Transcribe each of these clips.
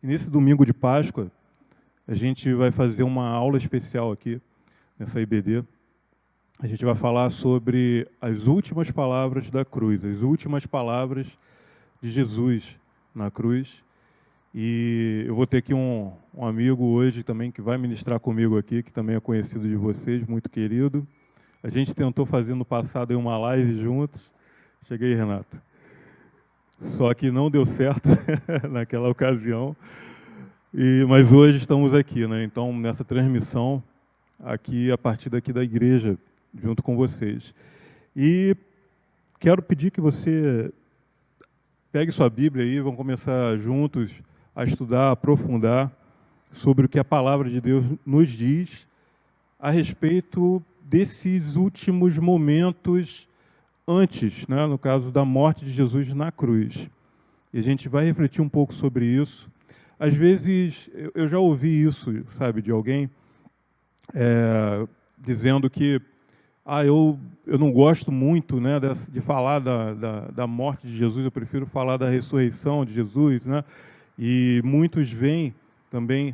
E nesse domingo de Páscoa, a gente vai fazer uma aula especial aqui, nessa IBD. A gente vai falar sobre as últimas palavras da cruz, as últimas palavras de Jesus na cruz. E eu vou ter aqui um amigo hoje também que vai ministrar comigo aqui, que também é conhecido de vocês, muito querido. A gente tentou fazer no passado aí uma live juntos. Cheguei, Renato. Só que não deu certo naquela ocasião. Mas hoje estamos aqui, né? Então, nessa transmissão, aqui a partir daqui da igreja, junto com vocês. E quero pedir que você pegue sua Bíblia aí, vamos começar juntos a estudar, a aprofundar sobre o que a palavra de Deus nos diz a respeito desses últimos momentos antes, né, no caso da morte de Jesus na cruz. E a gente vai refletir um pouco sobre isso. Às vezes, eu já ouvi isso, sabe, de alguém dizendo que eu não gosto muito, né, de falar da morte de Jesus, eu prefiro falar da ressurreição de Jesus, né? E muitos veem também,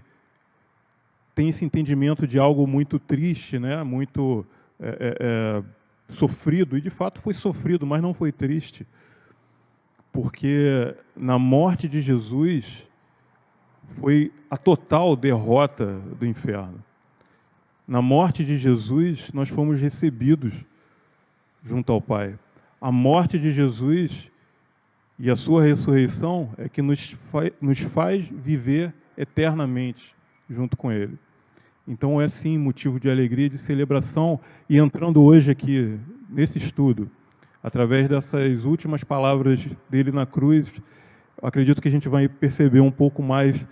tem esse entendimento de algo muito triste, né? Muito sofrido, e de fato foi sofrido, mas não foi triste, porque na morte de Jesus foi a total derrota do inferno. Na morte de Jesus, nós fomos recebidos junto ao Pai. A morte de Jesus e a sua ressurreição é que nos faz viver eternamente junto com Ele. Então é sim motivo de alegria, de celebração. E entrando hoje aqui nesse estudo, através dessas últimas palavras dele na cruz, acredito que a gente vai perceber um pouco mais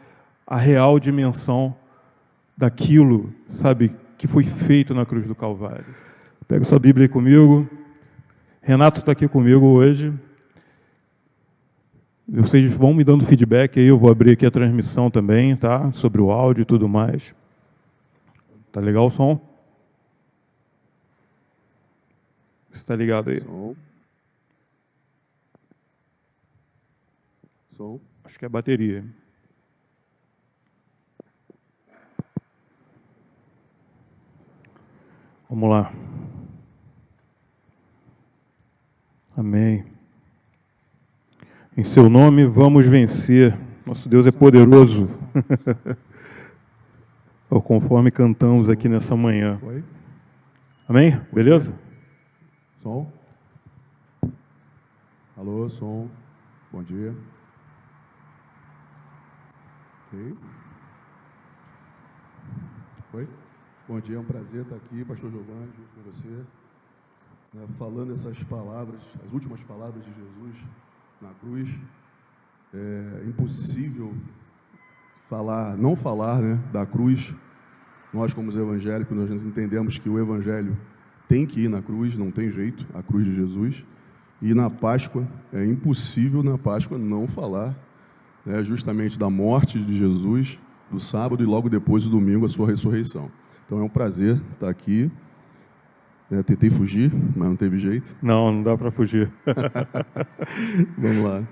a real dimensão daquilo, sabe, que foi feito na cruz do Calvário. Pega sua Bíblia aí comigo. Renato está aqui comigo hoje. Vocês vão me dando feedback aí, eu vou abrir aqui a transmissão também, tá? Sobre o áudio e tudo mais. Tá legal o som? Você está ligado aí? Som. Acho que é a bateria. Vamos lá. Amém. Em seu nome vamos vencer. Nosso Deus é poderoso. Conforme cantamos aqui nessa manhã. Oi? Amém? Beleza? Som. Alô, som. Bom dia. Ok. Oi? Bom dia, é um prazer estar aqui, pastor Giovanni, junto com você, né, falando essas palavras, as últimas palavras de Jesus na cruz. É impossível não falar, né, da cruz. Nós, como os evangélicos, nós entendemos que o evangelho tem que ir na cruz, não tem jeito, a cruz de Jesus. E na Páscoa, é impossível na Páscoa não falar, né, justamente da morte de Jesus, do sábado e logo depois, do domingo, a sua ressurreição. Então é um prazer estar aqui. Tentei fugir, mas não teve jeito. Não dá para fugir. Vamos lá.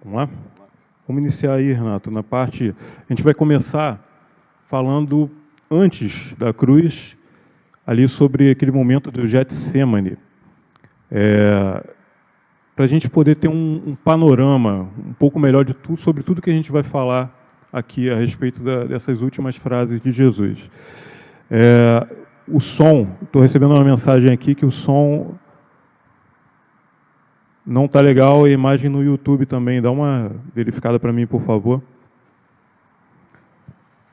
Vamos lá? Vamos iniciar aí, Renato, na parte... A gente vai começar falando antes da cruz, ali sobre aquele momento do Getsêmani. Para a gente poder ter um panorama um pouco melhor de tudo, sobre tudo que a gente vai falar aqui a respeito dessas últimas frases de Jesus. O som, estou recebendo uma mensagem aqui que o som não está legal, a imagem no YouTube também. Dá uma verificada para mim, por favor.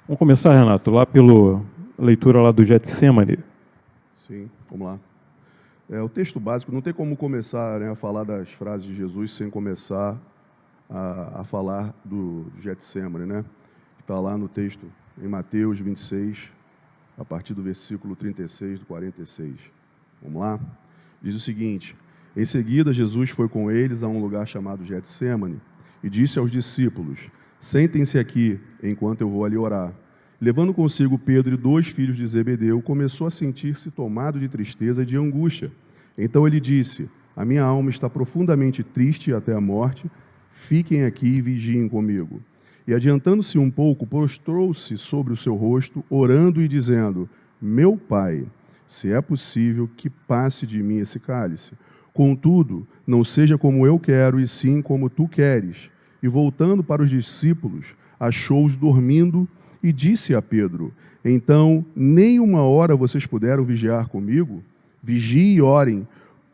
Vamos começar, Renato, lá pela leitura lá do Getsêmani. Sim, vamos lá. O texto básico, não tem como começar, né, a falar das frases de Jesus sem começar a falar do Getsêmani, né? Que está lá no texto, em Mateus 26, a partir do versículo 36 do 46. Vamos lá? Diz o seguinte: em seguida, Jesus foi com eles a um lugar chamado Getsêmani e disse aos discípulos: sentem-se aqui, enquanto eu vou ali orar. Levando consigo Pedro e 2 filhos de Zebedeu, começou a sentir-se tomado de tristeza e de angústia. Então ele disse: a minha alma está profundamente triste até a morte, fiquem aqui e vigiem comigo. E adiantando-se um pouco, prostrou-se sobre o seu rosto, orando e dizendo: meu Pai, se é possível que passe de mim esse cálice. Contudo, não seja como eu quero, e sim como tu queres. E voltando para os discípulos, achou-os dormindo e disse a Pedro: então, nem uma hora vocês puderam vigiar comigo? Vigiem e orem,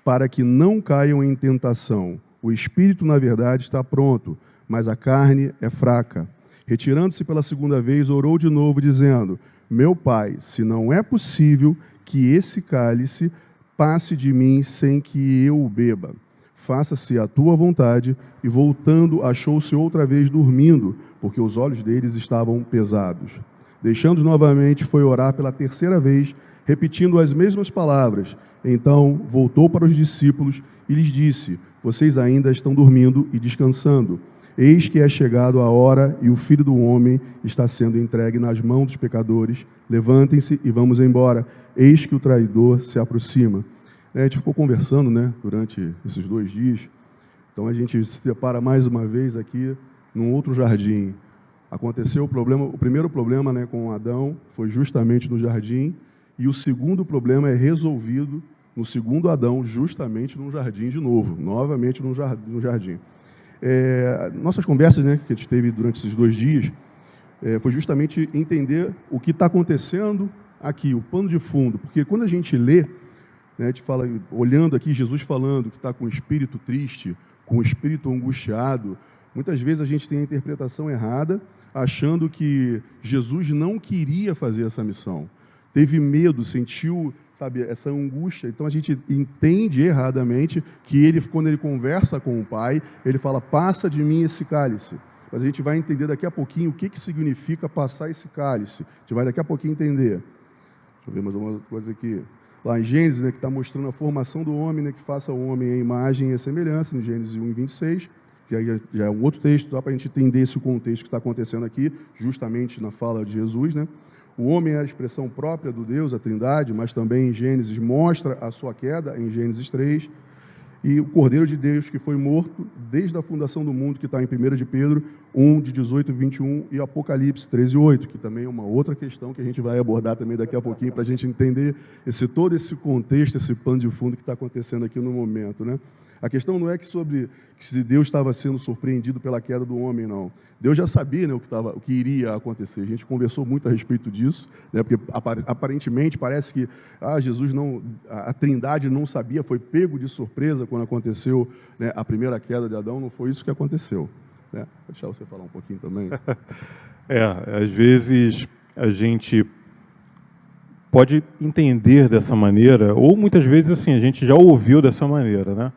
para que não caiam em tentação. O espírito, na verdade, está pronto, mas a carne é fraca. Retirando-se pela segunda vez, orou de novo, dizendo: meu Pai, se não é possível que esse cálice passe de mim sem que eu o beba, faça-se a tua vontade. E voltando, achou-se outra vez dormindo, porque os olhos deles estavam pesados. Deixando novamente, foi orar pela terceira vez, repetindo as mesmas palavras. Então voltou para os discípulos e lhes disse: vocês ainda estão dormindo e descansando. Eis que é chegado a hora e o Filho do Homem está sendo entregue nas mãos dos pecadores. Levantem-se e vamos embora. Eis que o traidor se aproxima. A gente ficou conversando, durante esses 2 dias. Então a gente se depara mais uma vez aqui num outro jardim. Aconteceu o primeiro problema, com Adão foi justamente no jardim, e o segundo problema é resolvido no segundo Adão, justamente no jardim de novo, novamente no jardim. Nossas conversas, que a gente teve durante esses 2 dias, foi justamente entender o que está acontecendo aqui, o pano de fundo, porque quando a gente lê, a gente fala, olhando aqui, Jesus falando que está com o espírito triste, com o espírito angustiado, muitas vezes a gente tem a interpretação errada, achando que Jesus não queria fazer essa missão. Teve medo, sentiu, essa angústia. Então a gente entende erradamente que ele, quando ele conversa com o Pai, ele fala: passa de mim esse cálice. Mas a gente vai entender daqui a pouquinho o que significa passar esse cálice. A gente vai daqui a pouquinho entender. Deixa eu ver mais uma coisa aqui. Lá em Gênesis, que está mostrando a formação do homem, que faça o homem a imagem e a semelhança, em Gênesis 1:26, que aí já é um outro texto, só para a gente entender esse contexto que está acontecendo aqui, justamente na fala de Jesus, O homem é a expressão própria do Deus, a Trindade, mas também em Gênesis mostra a sua queda, em Gênesis 3, e o Cordeiro de Deus que foi morto desde a fundação do mundo, que está em 1 de Pedro 1, de 18 e 21, e Apocalipse 13:8, que também é uma outra questão que a gente vai abordar também daqui a pouquinho, para a gente entender todo esse contexto, esse pano de fundo que está acontecendo aqui no momento, A questão não é que se Deus estava sendo surpreendido pela queda do homem, não. Deus já sabia, o que iria acontecer. A gente conversou muito a respeito disso, porque aparentemente parece que a Trindade não sabia, foi pego de surpresa quando aconteceu, a primeira queda de Adão. Não foi isso que aconteceu. Vou deixar você falar um pouquinho também. Às vezes a gente pode entender dessa maneira, ou muitas vezes assim, a gente já ouviu dessa maneira,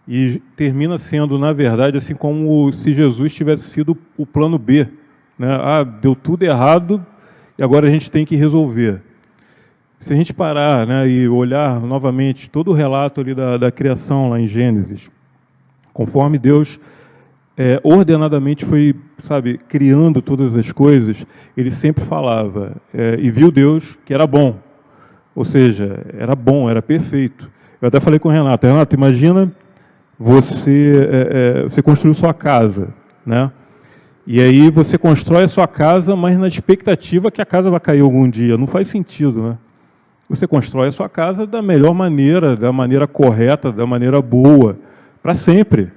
E termina sendo, na verdade, assim como se Jesus tivesse sido o plano B. Deu tudo errado e agora a gente tem que resolver. Se a gente parar e olhar novamente todo o relato ali da criação lá em Gênesis, conforme Deus ordenadamente foi, criando todas as coisas, ele sempre falava, e viu Deus que era bom. Ou seja, era bom, era perfeito. Eu até falei com o Renato, imagina... Você construiu sua casa, E aí você constrói a sua casa, mas na expectativa que a casa vai cair algum dia. Não faz sentido, Você constrói a sua casa da melhor maneira, da maneira correta, da maneira boa, para sempre.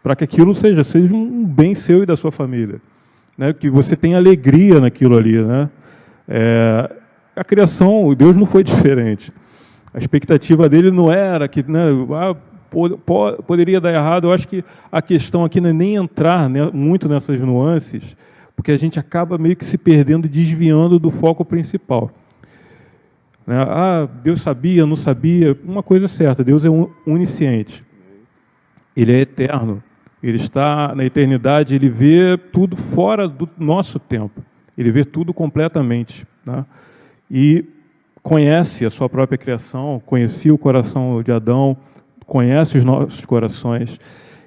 Para que aquilo seja um bem seu e da sua família. Que você tenha alegria naquilo ali, A criação, Deus não foi diferente. A expectativa dele não era que... poderia dar errado. Eu acho que a questão aqui não é nem entrar muito nessas nuances, porque a gente acaba meio que se perdendo, desviando do foco principal. Deus sabia, não sabia. Uma coisa é certa, Deus é onisciente. Ele é eterno. Ele está na eternidade, ele vê tudo fora do nosso tempo. Ele vê tudo completamente. E conhece a sua própria criação, conhecia o coração de Adão, conhece os nossos corações.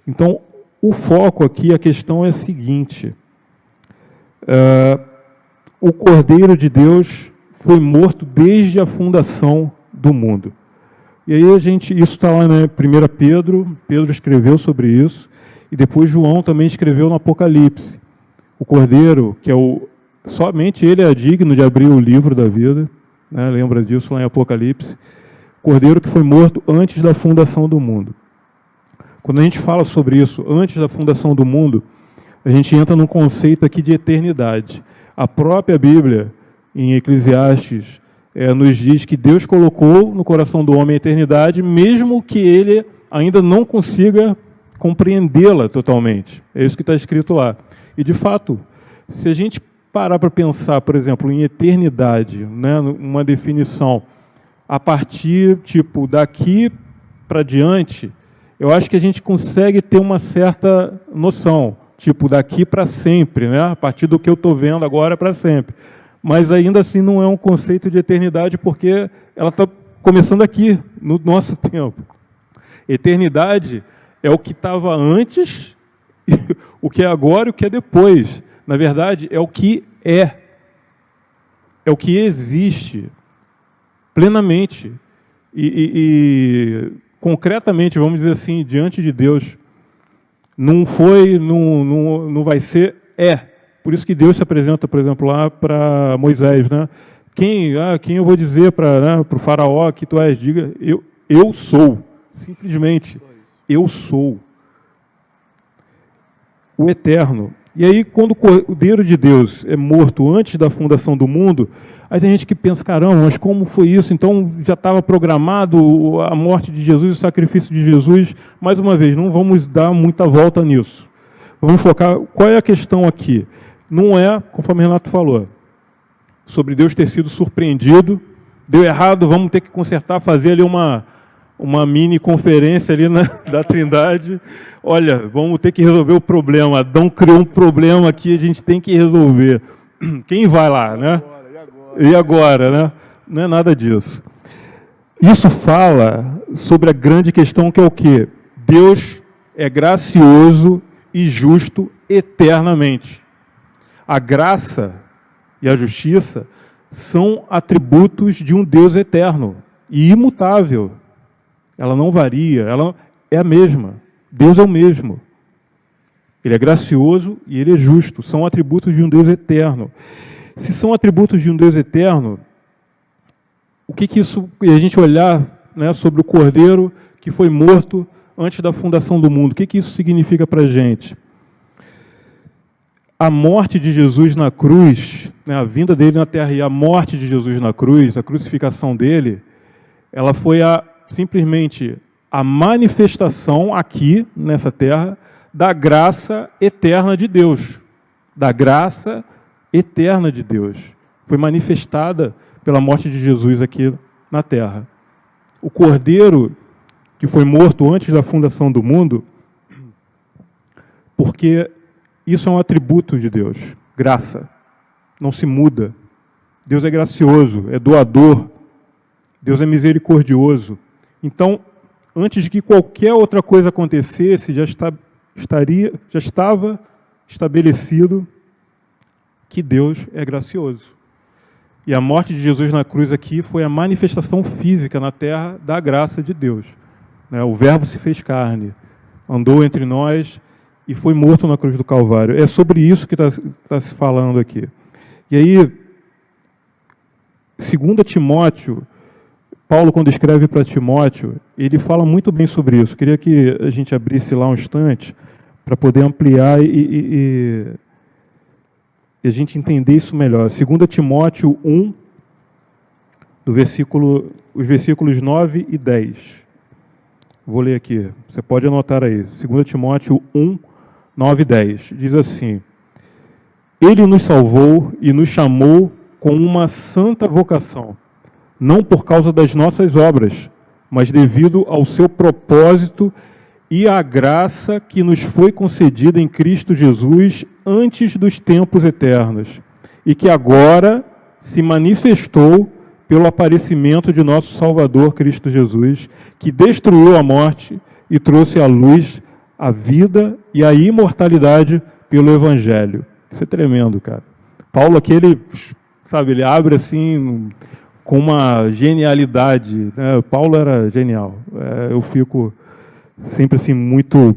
Então, o foco aqui, a questão é a seguinte: O Cordeiro de Deus foi morto desde a fundação do mundo. E aí isso está lá na 1 Pedro, Pedro escreveu sobre isso, e depois João também escreveu no Apocalipse. O Cordeiro, que somente ele é digno de abrir o livro da vida, né? Lembra disso lá em Apocalipse. Cordeiro que foi morto antes da fundação do mundo. Quando a gente fala sobre isso, antes da fundação do mundo, a gente entra num conceito aqui de eternidade. A própria Bíblia, em Eclesiastes, nos diz que Deus colocou no coração do homem a eternidade, mesmo que ele ainda não consiga compreendê-la totalmente. É isso que está escrito lá. E, de fato, se a gente parar para pensar, por exemplo, em eternidade, né, uma definição, a partir, daqui para diante, eu acho que a gente consegue ter uma certa noção, daqui para sempre, né, a partir do que eu estou vendo agora para sempre. Mas ainda assim não é um conceito de eternidade, porque ela está começando aqui, no nosso tempo. Eternidade é o que estava antes, o que é agora e o que é depois. Na verdade, é o que é. É o que existe plenamente. E concretamente, vamos dizer assim, diante de Deus, não foi, não vai ser, é. Por isso que Deus se apresenta, por exemplo, lá para Moisés, né? Quem eu vou dizer para o faraó que tu és? Diga, eu sou. Simplesmente, eu sou. O eterno. E aí, quando o Cordeiro de Deus é morto antes da fundação do mundo, aí tem gente que pensa, caramba, mas como foi isso? Então, já estava programado a morte de Jesus, o sacrifício de Jesus. Mais uma vez, não vamos dar muita volta nisso. Vamos focar, qual é a questão aqui? Não é, conforme o Renato falou, sobre Deus ter sido surpreendido, deu errado, vamos ter que consertar, fazer ali uma mini conferência ali da Trindade. Olha, vamos ter que resolver o problema. Adão criou um problema aqui, a gente tem que resolver. Quem vai lá, né? E agora, né? Não é nada disso. Isso fala sobre a grande questão que é o quê? Deus é gracioso e justo eternamente. A graça e a justiça são atributos de um Deus eterno e imutável. Ela não varia, ela é a mesma. Deus é o mesmo. Ele é gracioso e ele é justo. São atributos de um Deus eterno. Se são atributos de um Deus eterno, o que isso, a gente olhar, né, sobre o Cordeiro que foi morto antes da fundação do mundo, o que isso significa para a gente? A morte de Jesus na cruz, né, a vinda dele na terra e a morte de Jesus na cruz, a crucificação dele, ela foi simplesmente a manifestação aqui, nessa terra, da graça eterna de Deus. Da graça eterna de Deus. Foi manifestada pela morte de Jesus aqui na terra. O Cordeiro, que foi morto antes da fundação do mundo, porque isso é um atributo de Deus, graça. Não se muda. Deus é gracioso, é doador. Deus é misericordioso. Então, antes de que qualquer outra coisa acontecesse, já estava estabelecido que Deus é gracioso. E a morte de Jesus na cruz aqui foi a manifestação física na terra da graça de Deus. O Verbo se fez carne, andou entre nós e foi morto na cruz do Calvário. É sobre isso que está se falando aqui. E aí, 2 Timóteo, Paulo, quando escreve para Timóteo, ele fala muito bem sobre isso. Queria que a gente abrisse lá um instante para poder ampliar e a gente entender isso melhor. 2 Timóteo 1, os versículos 9 e 10. Vou ler aqui, você pode anotar aí. 2 Timóteo 1, 9 e 10. Diz assim: Ele nos salvou e nos chamou com uma santa vocação, não por causa das nossas obras, mas devido ao seu propósito e à graça que nos foi concedida em Cristo Jesus antes dos tempos eternos, e que agora se manifestou pelo aparecimento de nosso Salvador Cristo Jesus, que destruiu a morte e trouxe à luz a vida e a imortalidade pelo Evangelho. Isso é tremendo, cara. Paulo aqui, ele, sabe, ele abre assim com uma genialidade, né? Paulo era genial. Eu fico sempre assim muito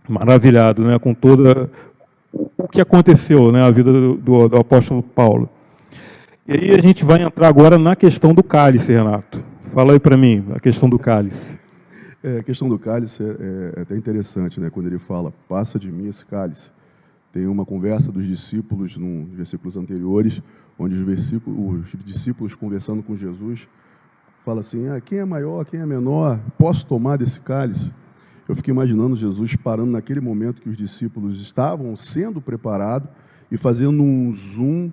maravilhado, né, com toda o que aconteceu, né, a vida do apóstolo Paulo. E aí a gente vai entrar agora na questão do cálice, Renato. Fala aí para mim, a questão do cálice. A questão do cálice é até interessante, né? Quando ele fala, passa de mim esse cálice. Tem uma conversa dos discípulos, nos versículos anteriores, onde os discípulos conversando com Jesus, fala assim, quem é maior, quem é menor, posso tomar desse cálice? Eu fiquei imaginando Jesus parando naquele momento que os discípulos estavam sendo preparados e fazendo um zoom,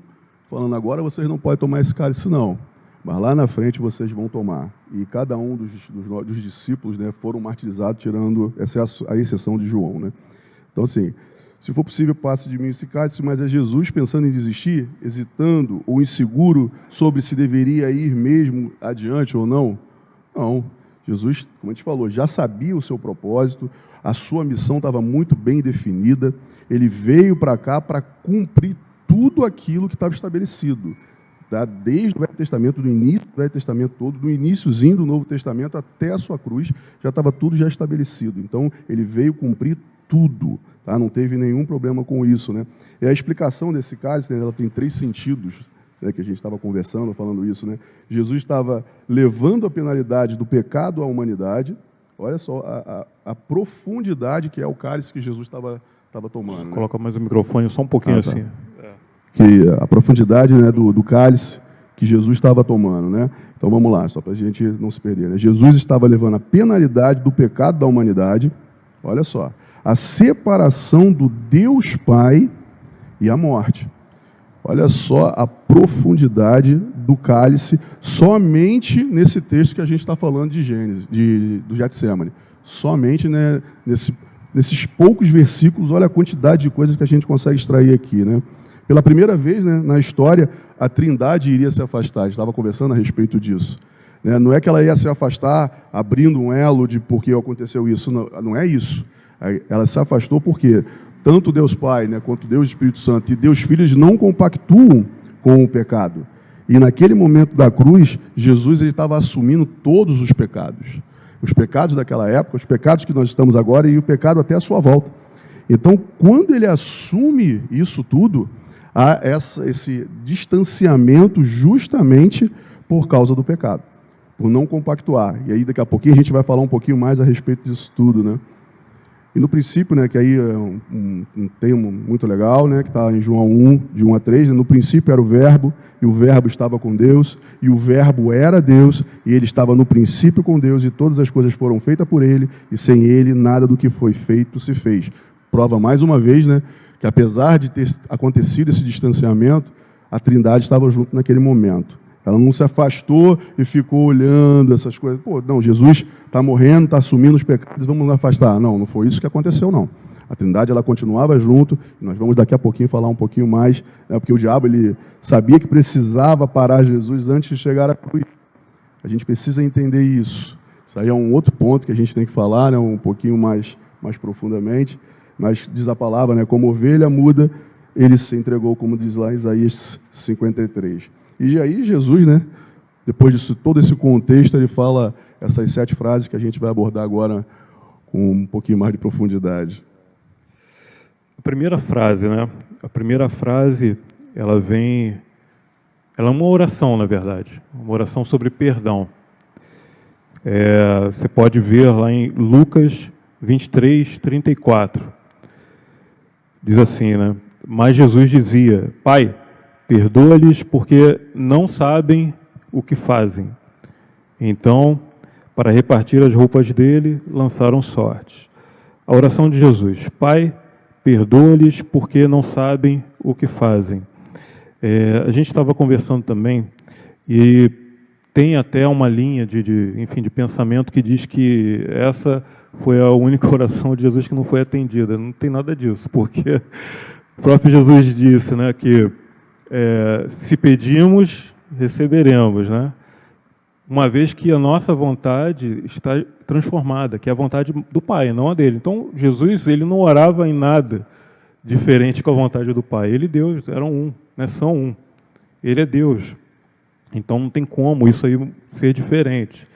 falando, agora vocês não podem tomar esse cálice não, mas lá na frente vocês vão tomar. E cada um dos discípulos, né, foram martirizados, tirando a exceção de João. Né? Então, assim, se for possível, passe de mim esse cálice, mas é Jesus pensando em desistir, hesitando ou inseguro sobre se deveria ir mesmo adiante ou não? Não. Jesus, como a gente falou, já sabia o seu propósito, a sua missão estava muito bem definida, ele veio para cá para cumprir tudo aquilo que estava estabelecido, tá? Desde o Velho Testamento, do início do Velho Testamento todo, do iniciozinho do Novo Testamento até a sua cruz, já estava tudo já estabelecido. Então, ele veio cumprir tudo, tá? Não teve nenhum problema com isso, né? E a explicação desse cálice, né, ela tem 3 sentidos, né, que a gente estava conversando, falando isso, né? Jesus estava levando a penalidade do pecado à humanidade. Olha só a profundidade que é o cálice que Jesus estava tomando. Né? Coloca mais o microfone só um pouquinho tá. assim. Que a profundidade, né, do cálice que Jesus estava tomando, né? Então vamos lá, só para a gente não se perder. Né? Jesus estava levando a penalidade do pecado da humanidade. Olha só, a separação do Deus Pai e a morte. Olha só a profundidade do cálice, somente nesse texto que a gente está falando de Gênesis, do Getsemane. Somente, né, nesses poucos versículos, olha a quantidade de coisas que a gente consegue extrair aqui. Né? Pela primeira vez, né, na história, a Trindade iria se afastar. A gente estava conversando a respeito disso. Né? Não é que ela ia se afastar abrindo um elo de por que aconteceu isso. Não é isso. Ela se afastou porque tanto Deus Pai, né, quanto Deus Espírito Santo e Deus Filho, eles não compactuam com o pecado. E naquele momento da cruz, Jesus estava assumindo todos os pecados. Os pecados daquela época, os pecados que nós estamos agora e o pecado até a sua volta. Então, quando ele assume isso tudo, há esse distanciamento justamente por causa do pecado, por não compactuar. E aí, daqui a pouquinho, a gente vai falar um pouquinho mais a respeito disso tudo, né? E no princípio, né, que aí é um termo muito legal, né, que está em João 1, de 1 a 3, né, no princípio era o Verbo, e o Verbo estava com Deus, e o Verbo era Deus, e ele estava no princípio com Deus, e todas as coisas foram feitas por ele, e sem ele nada do que foi feito se fez. Prova mais uma vez, né, que apesar de ter acontecido esse distanciamento, a Trindade estava junto naquele momento. Ela não se afastou e ficou olhando essas coisas. Pô, não, Jesus está morrendo, está assumindo os pecados, vamos nos afastar. Não, não foi isso que aconteceu, não. A Trindade, ela continuava junto, e nós vamos daqui a pouquinho falar um pouquinho mais, né, porque o diabo, ele sabia que precisava parar Jesus antes de chegar à cruz. A gente precisa entender isso. Isso aí é um outro ponto que a gente tem que falar, né, um pouquinho mais profundamente, mas diz a palavra, né, como ovelha muda, ele se entregou, como diz lá em Isaías 53. E aí Jesus, né, depois disso, todo esse contexto, ele fala essas 7 frases que a gente vai abordar agora com um pouquinho mais de profundidade. A primeira frase, né? A primeira frase, ela é uma oração, na verdade, uma oração sobre perdão. Você pode ver lá em Lucas 23, 34. Diz assim, né? Mas Jesus dizia, Pai, perdoa-lhes porque não sabem o que fazem. Então, para repartir as roupas dele, lançaram sortes. A oração de Jesus, Pai, perdoa-lhes porque não sabem o que fazem. A gente estava conversando também, e tem até uma linha de pensamento que diz que essa foi a única oração de Jesus que não foi atendida. Não tem nada disso, porque o próprio Jesus disse, né, que se pedimos, receberemos, né? Uma vez que a nossa vontade está transformada, que é a vontade do Pai, não a dele. Então, Jesus, ele não orava em nada diferente com a vontade do Pai. Ele e Deus eram um. né? São um. Ele é Deus. Então não tem como isso aí ser diferente.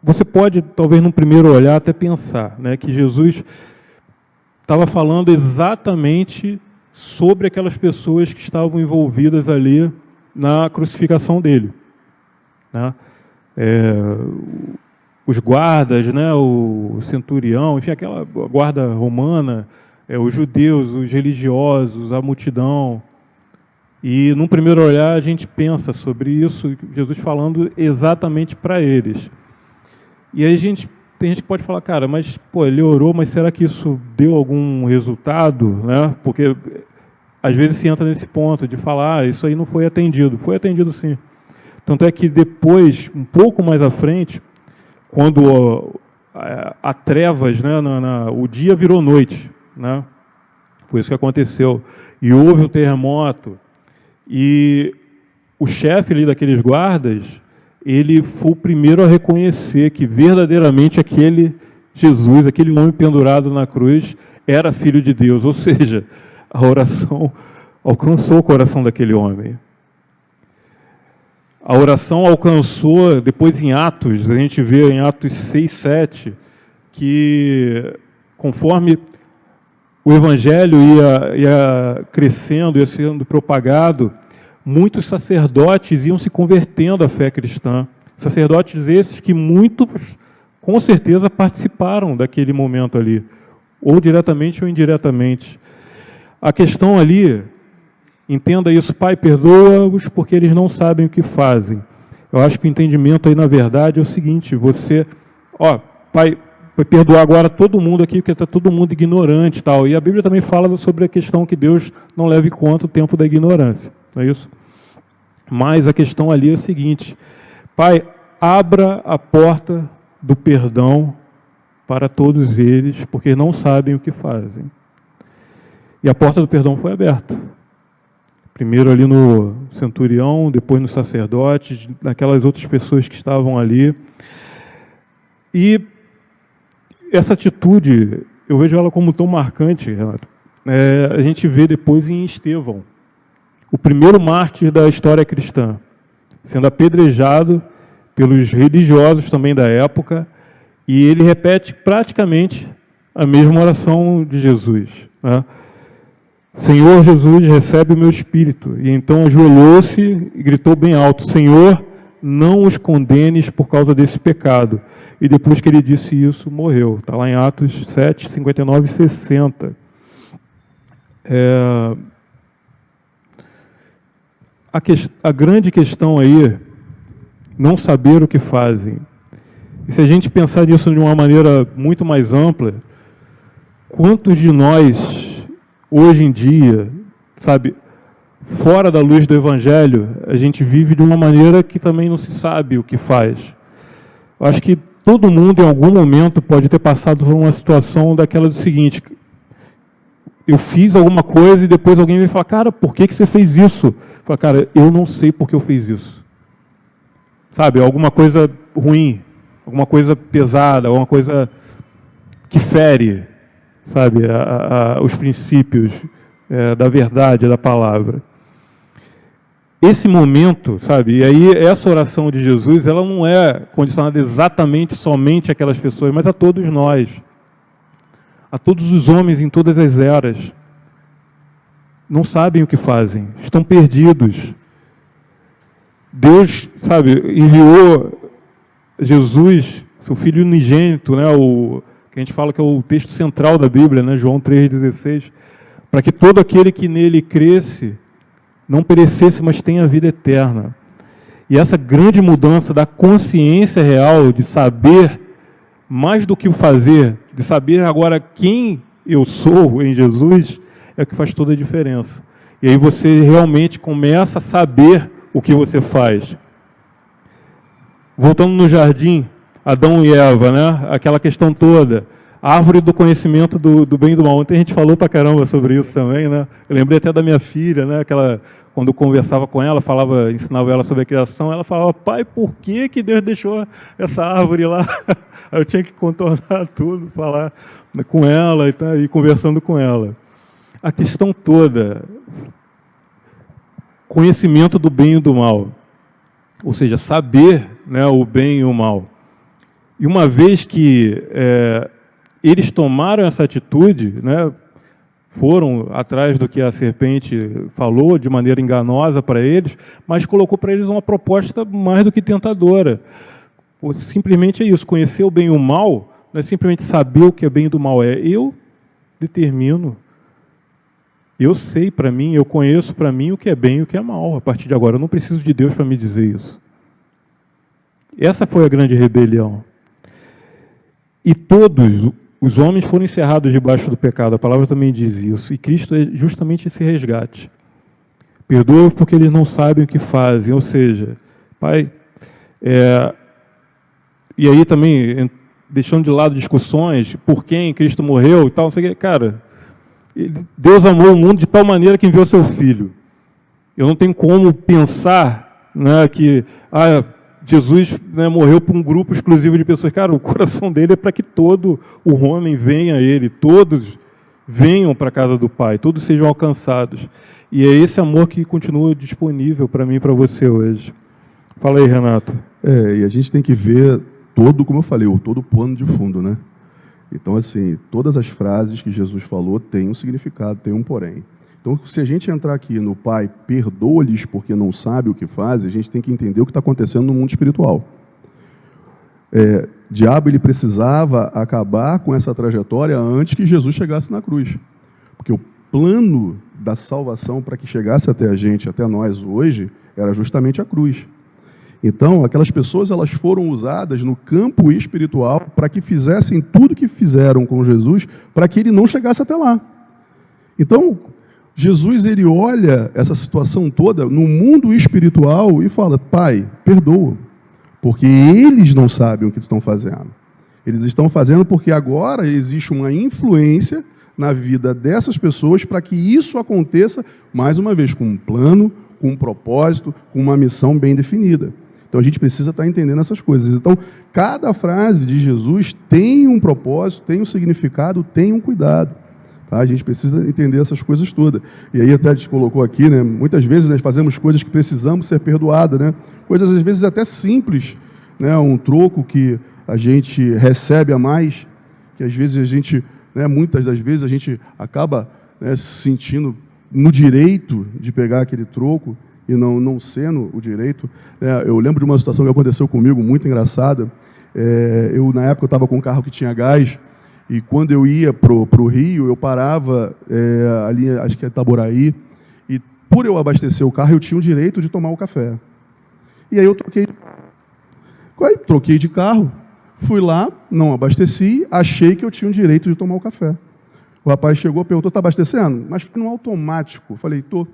Você pode, talvez, num primeiro olhar, até pensar, né, que Jesus estava falando exatamente sobre aquelas pessoas que estavam envolvidas ali na crucificação dele, né? Os guardas, né, o centurião, enfim, aquela guarda romana, os judeus, os religiosos, a multidão. E, num primeiro olhar, a gente pensa sobre isso, Jesus falando exatamente para eles. E aí tem gente que pode falar, cara, mas ele orou, mas será que isso deu algum resultado, né? Porque às vezes se entra nesse ponto de falar, isso aí não foi atendido. Foi atendido sim. Tanto é que depois, um pouco mais à frente, quando há trevas, né, o dia virou noite, né? Foi isso que aconteceu. E houve um terremoto. E o chefe ali daqueles guardas, ele foi o primeiro a reconhecer que verdadeiramente aquele Jesus, aquele homem pendurado na cruz, era filho de Deus. Ou seja, a oração alcançou o coração daquele homem. A oração alcançou, depois em Atos, a gente vê em Atos 6, 7, que conforme o evangelho ia crescendo, ia sendo propagado, muitos sacerdotes iam se convertendo à fé cristã. Sacerdotes esses que muitos, com certeza, participaram daquele momento ali, ou diretamente ou indiretamente. A questão ali, entenda isso, Pai, perdoa-os porque eles não sabem o que fazem. Eu acho que o entendimento aí, na verdade, é o seguinte, Pai, vai perdoar agora todo mundo aqui, porque está todo mundo ignorante e tal. E a Bíblia também fala sobre a questão que Deus não leva em conta o tempo da ignorância. Não é isso? Mas a questão ali é o seguinte, Pai, abra a porta do perdão para todos eles, porque não sabem o que fazem. E a porta do perdão foi aberta. Primeiro ali no centurião, depois no sacerdote, naquelas outras pessoas que estavam ali. E essa atitude, eu vejo ela como tão marcante, Renato. A gente vê depois em Estevão, o primeiro mártir da história cristã, sendo apedrejado pelos religiosos também da época, e ele repete praticamente a mesma oração de Jesus, né? Senhor Jesus, recebe o meu espírito. E então ajoelhou-se e gritou bem alto, Senhor, não os condenes por causa desse pecado. E depois que ele disse isso, morreu. Está lá em Atos 7, 59 e 60. A grande questão aí, não saber o que fazem. E se a gente pensar nisso de uma maneira muito mais ampla, quantos de nós, hoje em dia, fora da luz do Evangelho, a gente vive de uma maneira que também não se sabe o que faz. Eu acho que todo mundo, em algum momento, pode ter passado por uma situação daquela do seguinte, eu fiz alguma coisa e depois alguém vem falar, cara, por que você fez isso? Eu falo, cara, eu não sei por que eu fiz isso. Alguma coisa ruim, alguma coisa pesada, alguma coisa que fere, os princípios da verdade, da palavra. Esse momento, e aí essa oração de Jesus, ela não é condicionada exatamente somente àquelas pessoas, mas a todos nós, a todos os homens em todas as eras. Não sabem o que fazem, estão perdidos. Deus, enviou Jesus, seu Filho unigênito, né, que a gente fala que é o texto central da Bíblia, né, João 3,16, para que todo aquele que nele cresce não perecesse, mas tenha vida eterna. E essa grande mudança da consciência real, de saber mais do que o fazer, de saber agora quem eu sou em Jesus, é o que faz toda a diferença. E aí você realmente começa a saber o que você faz. Voltando no jardim, Adão e Eva, né? Aquela questão toda, a árvore do conhecimento do bem e do mal. Ontem a gente falou pra caramba sobre isso também, né? Eu lembrei até da minha filha, né? Quando eu conversava com ela, ensinava ela sobre a criação, ela falava, pai, por que Deus deixou essa árvore lá? Aí eu tinha que contornar tudo, falar com ela e conversando com ela. a questão toda, conhecimento do bem e do mal, ou seja, saber, né, o bem e o mal. E uma vez que eles tomaram essa atitude, né, foram atrás do que a serpente falou de maneira enganosa para eles, mas colocou para eles uma proposta mais do que tentadora. Simplesmente é isso, conhecer o bem e o mal, não é simplesmente saber o que é bem e do mal, eu determino, eu sei para mim, eu conheço para mim o que é bem e o que é mal. A partir de agora, eu não preciso de Deus para me dizer isso. Essa foi a grande rebelião. E todos os homens foram encerrados debaixo do pecado, a palavra também diz isso, e Cristo é justamente esse resgate. Perdoa porque eles não sabem o que fazem, ou seja, Pai, e aí também, deixando de lado discussões, por quem Cristo morreu e tal, não sei o que, cara, Deus amou o mundo de tal maneira que enviou seu Filho. Eu não tenho como pensar, né, que Jesus, né, morreu por um grupo exclusivo de pessoas. Cara, o coração dele é para que todo o homem venha a ele, todos venham para a casa do Pai, todos sejam alcançados. E é esse amor que continua disponível para mim e para você hoje. Fala aí, Renato. E a gente tem que ver como eu falei, todo o pano de fundo, né? Então, assim, todas as frases que Jesus falou têm um significado, têm um porém. Então, se a gente entrar aqui no Pai, perdoa-lhes porque não sabe o que faz, a gente tem que entender o que está acontecendo no mundo espiritual. Diabo, ele precisava acabar com essa trajetória antes que Jesus chegasse na cruz. Porque o plano da salvação para que chegasse até a gente, até nós hoje, era justamente a cruz. Então, aquelas pessoas, elas foram usadas no campo espiritual para que fizessem tudo que fizeram com Jesus, para que ele não chegasse até lá. Então, Jesus, ele olha essa situação toda no mundo espiritual e fala, Pai, perdoa, porque eles não sabem o que estão fazendo. Eles estão fazendo porque agora existe uma influência na vida dessas pessoas para que isso aconteça, mais uma vez, com um plano, com um propósito, com uma missão bem definida. Então, a gente precisa estar entendendo essas coisas. Então, cada frase de Jesus tem um propósito, tem um significado, tem um cuidado. Tá? A gente precisa entender essas coisas todas. E aí até a gente colocou aqui, né? Muitas vezes nós fazemos coisas que precisamos ser perdoadas, né? Coisas às vezes até simples, né? Um troco que a gente recebe a mais, que às vezes a gente, né? Muitas das vezes a gente acaba, né, se sentindo no direito de pegar aquele troco e não sendo o direito. Eu lembro de uma situação que aconteceu comigo, muito engraçada. Na época eu estava com um carro que tinha gás, e quando eu ia para o Rio, eu parava ali, acho que é Itaboraí, e por eu abastecer o carro, eu tinha o direito de tomar o café. E aí eu troquei de carro, fui lá, não abasteci, achei que eu tinha o direito de tomar o café. O rapaz chegou e perguntou, está abastecendo? Mas foi no automático. Eu falei, estou.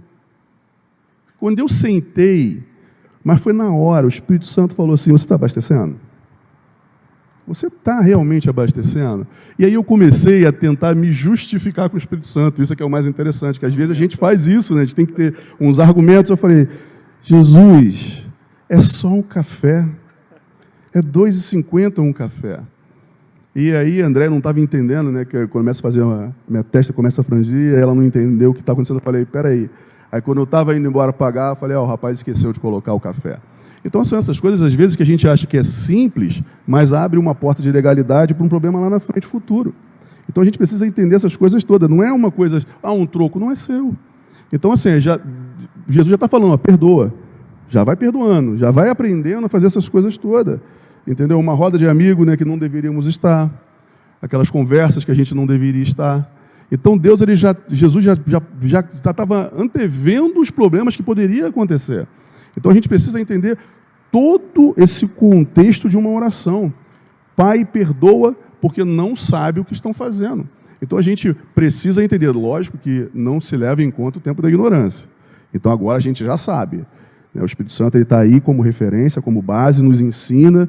Quando eu sentei, mas foi na hora, o Espírito Santo falou assim, você está abastecendo? Você está realmente abastecendo? E aí eu comecei a tentar me justificar com o Espírito Santo. Isso é que é o mais interessante, que às vezes a gente faz isso, né? A gente tem que ter uns argumentos. Eu falei, Jesus, é só um café. É R$2,50 um café. E aí André não estava entendendo, né? Que eu começo a fazer minha testa começa a frangir, ela não entendeu o que está acontecendo. Eu falei, peraí. Aí quando eu estava indo embora pagar, eu falei, o rapaz esqueceu de colocar o café. Então são essas coisas, às vezes, que a gente acha que é simples, mas abre uma porta de ilegalidade para um problema lá na frente, futuro. Então a gente precisa entender essas coisas todas. Não é uma coisa, um troco, não é seu. Então, assim, Jesus já está falando, perdoa. Já vai perdoando, já vai aprendendo a fazer essas coisas todas. Entendeu? Uma roda de amigo, né, que não deveríamos estar. Aquelas conversas que a gente não deveria estar. Então Jesus já estava antevendo os problemas que poderiam acontecer. Então a gente precisa entender todo esse contexto de uma oração. Pai, perdoa porque não sabe o que estão fazendo. Então a gente precisa entender, lógico que não se leva em conta o tempo da ignorância. Então agora a gente já sabe. O Espírito Santo está aí como referência, como base, nos ensina,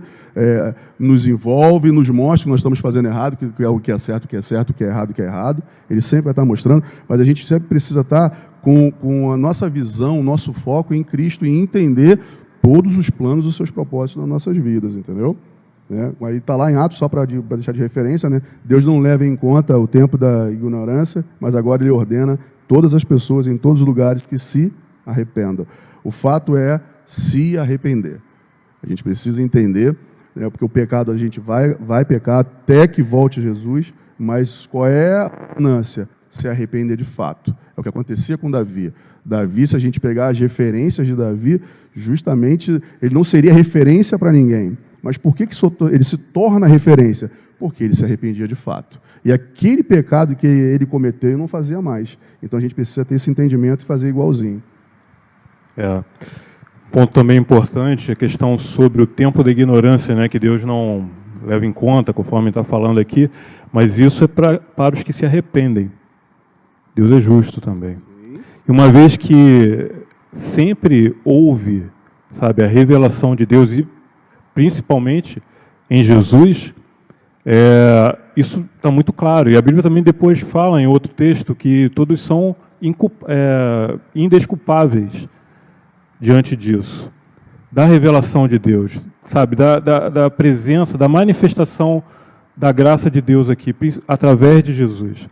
nos envolve, nos mostra que nós estamos fazendo errado, que é o que é certo, o que é certo, o que é errado, o que é errado. Ele sempre vai estar mostrando, mas a gente sempre precisa estar com a nossa visão, o nosso foco em Cristo e entender todos os planos, os seus propósitos nas nossas vidas, entendeu? né? Aí está lá em Atos, só para deixar de referência, né? Deus não leva em conta o tempo da ignorância, mas agora Ele ordena todas as pessoas em todos os lugares que se arrependam. O fato é se arrepender. A gente precisa entender, né? Porque o pecado a gente vai pecar até que volte Jesus, mas qual é a ânsia? Se arrepender de fato. É o que acontecia com Davi. Davi, se a gente pegar as referências de Davi, justamente ele não seria referência para ninguém. Mas por que ele se torna referência? Porque ele se arrependia de fato. E aquele pecado que ele cometeu, ele não fazia mais. Então a gente precisa ter esse entendimento e fazer igualzinho. Ponto também importante, a questão sobre o tempo da ignorância, né, que Deus não leva em conta, conforme está falando aqui, mas isso é para os que se arrependem. Deus é justo também. E uma vez que sempre houve, sabe, a revelação de Deus, e principalmente em Jesus, isso está muito claro. E a Bíblia também depois fala em outro texto que todos são indesculpáveis diante disso, da revelação de Deus, sabe, da presença, da manifestação da graça de Deus aqui, através de Jesus.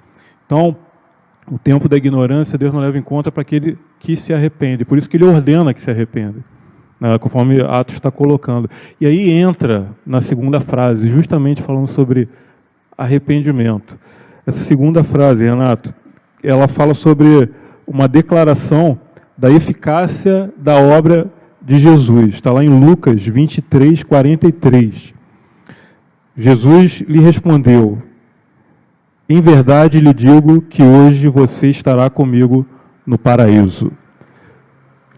Então, o tempo da ignorância Deus não leva em conta para aquele que se arrepende. Por isso que Ele ordena que se arrependa, né, conforme Atos está colocando. E aí entra na segunda frase, justamente falando sobre arrependimento. Essa segunda frase, Renato, ela fala sobre uma declaração da eficácia da obra de Jesus. Está lá em Lucas 23, 43. Jesus lhe respondeu: em verdade lhe digo que hoje você estará comigo no paraíso.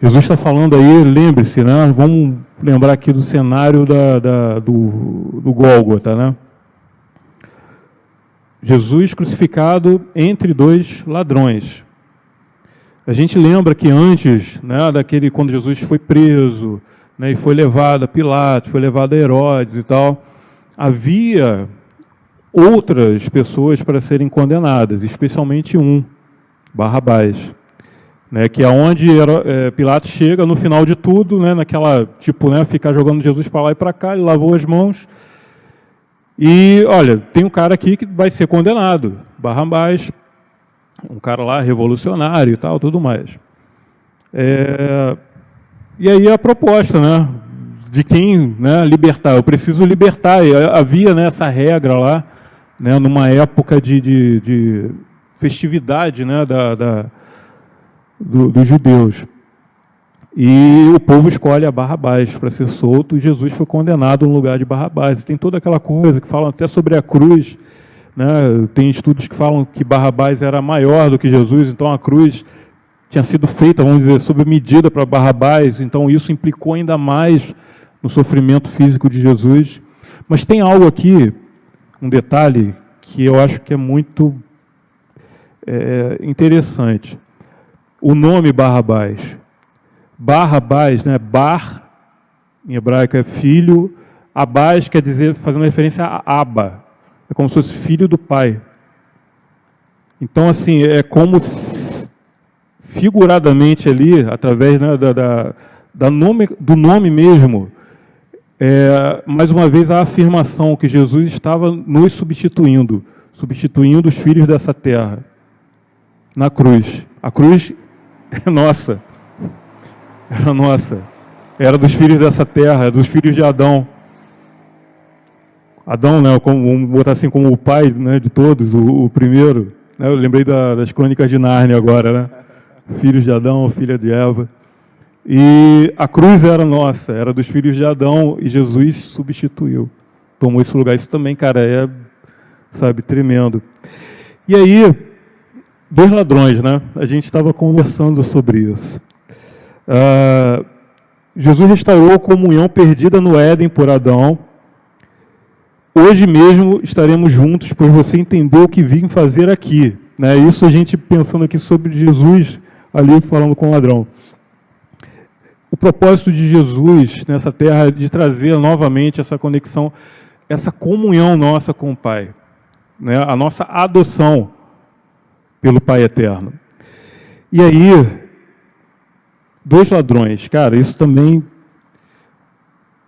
Jesus está falando aí, lembre-se, né? Vamos lembrar aqui do cenário do Gólgota, né? Jesus crucificado entre dois ladrões. A gente lembra que antes, né, quando Jesus foi preso, né, e foi levado a Pilatos, foi levado a Herodes e tal, havia outras pessoas para serem condenadas, especialmente Barrabás, né, que é onde Pilatos chega no final de tudo, né, naquela, tipo, né, ficar jogando Jesus para lá e para cá, ele lavou as mãos, e, olha, tem um cara aqui que vai ser condenado, Barrabás, um cara lá revolucionário e tal, tudo mais. E aí a proposta, né, de quem, né, libertar, eu preciso libertar, e havia, né, essa regra lá, né, numa época de festividade, né, dos judeus. E o povo escolhe a Barrabás para ser solto, e Jesus foi condenado no lugar de Barrabás. E tem toda aquela coisa que falam até sobre a cruz, né? Tem estudos que falam que Barrabás era maior do que Jesus, então a cruz tinha sido feita, vamos dizer, sob medida para Barrabás, então isso implicou ainda mais no sofrimento físico de Jesus. Mas tem algo aqui, um detalhe, que eu acho que é muito interessante. O nome Barrabás. Barrabás, né? Bar, em hebraico é filho, Abás quer dizer, fazendo referência a Abba, é como se fosse filho do pai. Então, assim, é como figuradamente ali, através, né, do nome mesmo, mais uma vez a afirmação que Jesus estava nos substituindo os filhos dessa terra, na cruz. A cruz é nossa. Era nossa. Era dos filhos dessa terra, dos filhos de Adão. Adão, né, vamos botar assim, como o pai, né, de todos, o primeiro. Né, eu lembrei das crônicas de Nárnia agora, né? Filhos de Adão, filha de Eva. E a cruz era nossa, era dos filhos de Adão, e Jesus substituiu. Tomou esse lugar. Isso também, cara, sabe, tremendo. E aí, dois ladrões, né? A gente estava conversando sobre isso. Jesus restaurou a comunhão perdida no Éden por Adão. Hoje mesmo estaremos juntos, pois você entendeu o que vim fazer aqui. Né? Isso a gente pensando aqui sobre Jesus, ali falando com o ladrão. O propósito de Jesus nessa terra é de trazer novamente essa conexão, essa comunhão nossa com o Pai. Né? A nossa adoção pelo Pai Eterno. E aí, dois ladrões, cara, isso também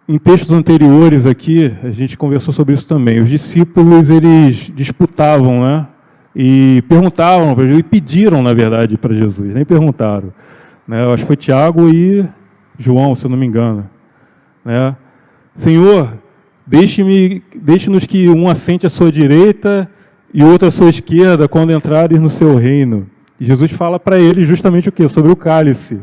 em textos anteriores aqui, a gente conversou sobre isso também. Os discípulos, eles disputavam, né? E perguntavam para Jesus, e pediram, na verdade, para Jesus, nem perguntaram. Né? Eu acho que foi Tiago e João, se eu não me engano. Né? Senhor, deixe-nos que um assente à sua direita e outro à sua esquerda quando entrares no seu reino. E Jesus fala para eles justamente o quê? Sobre o cálice.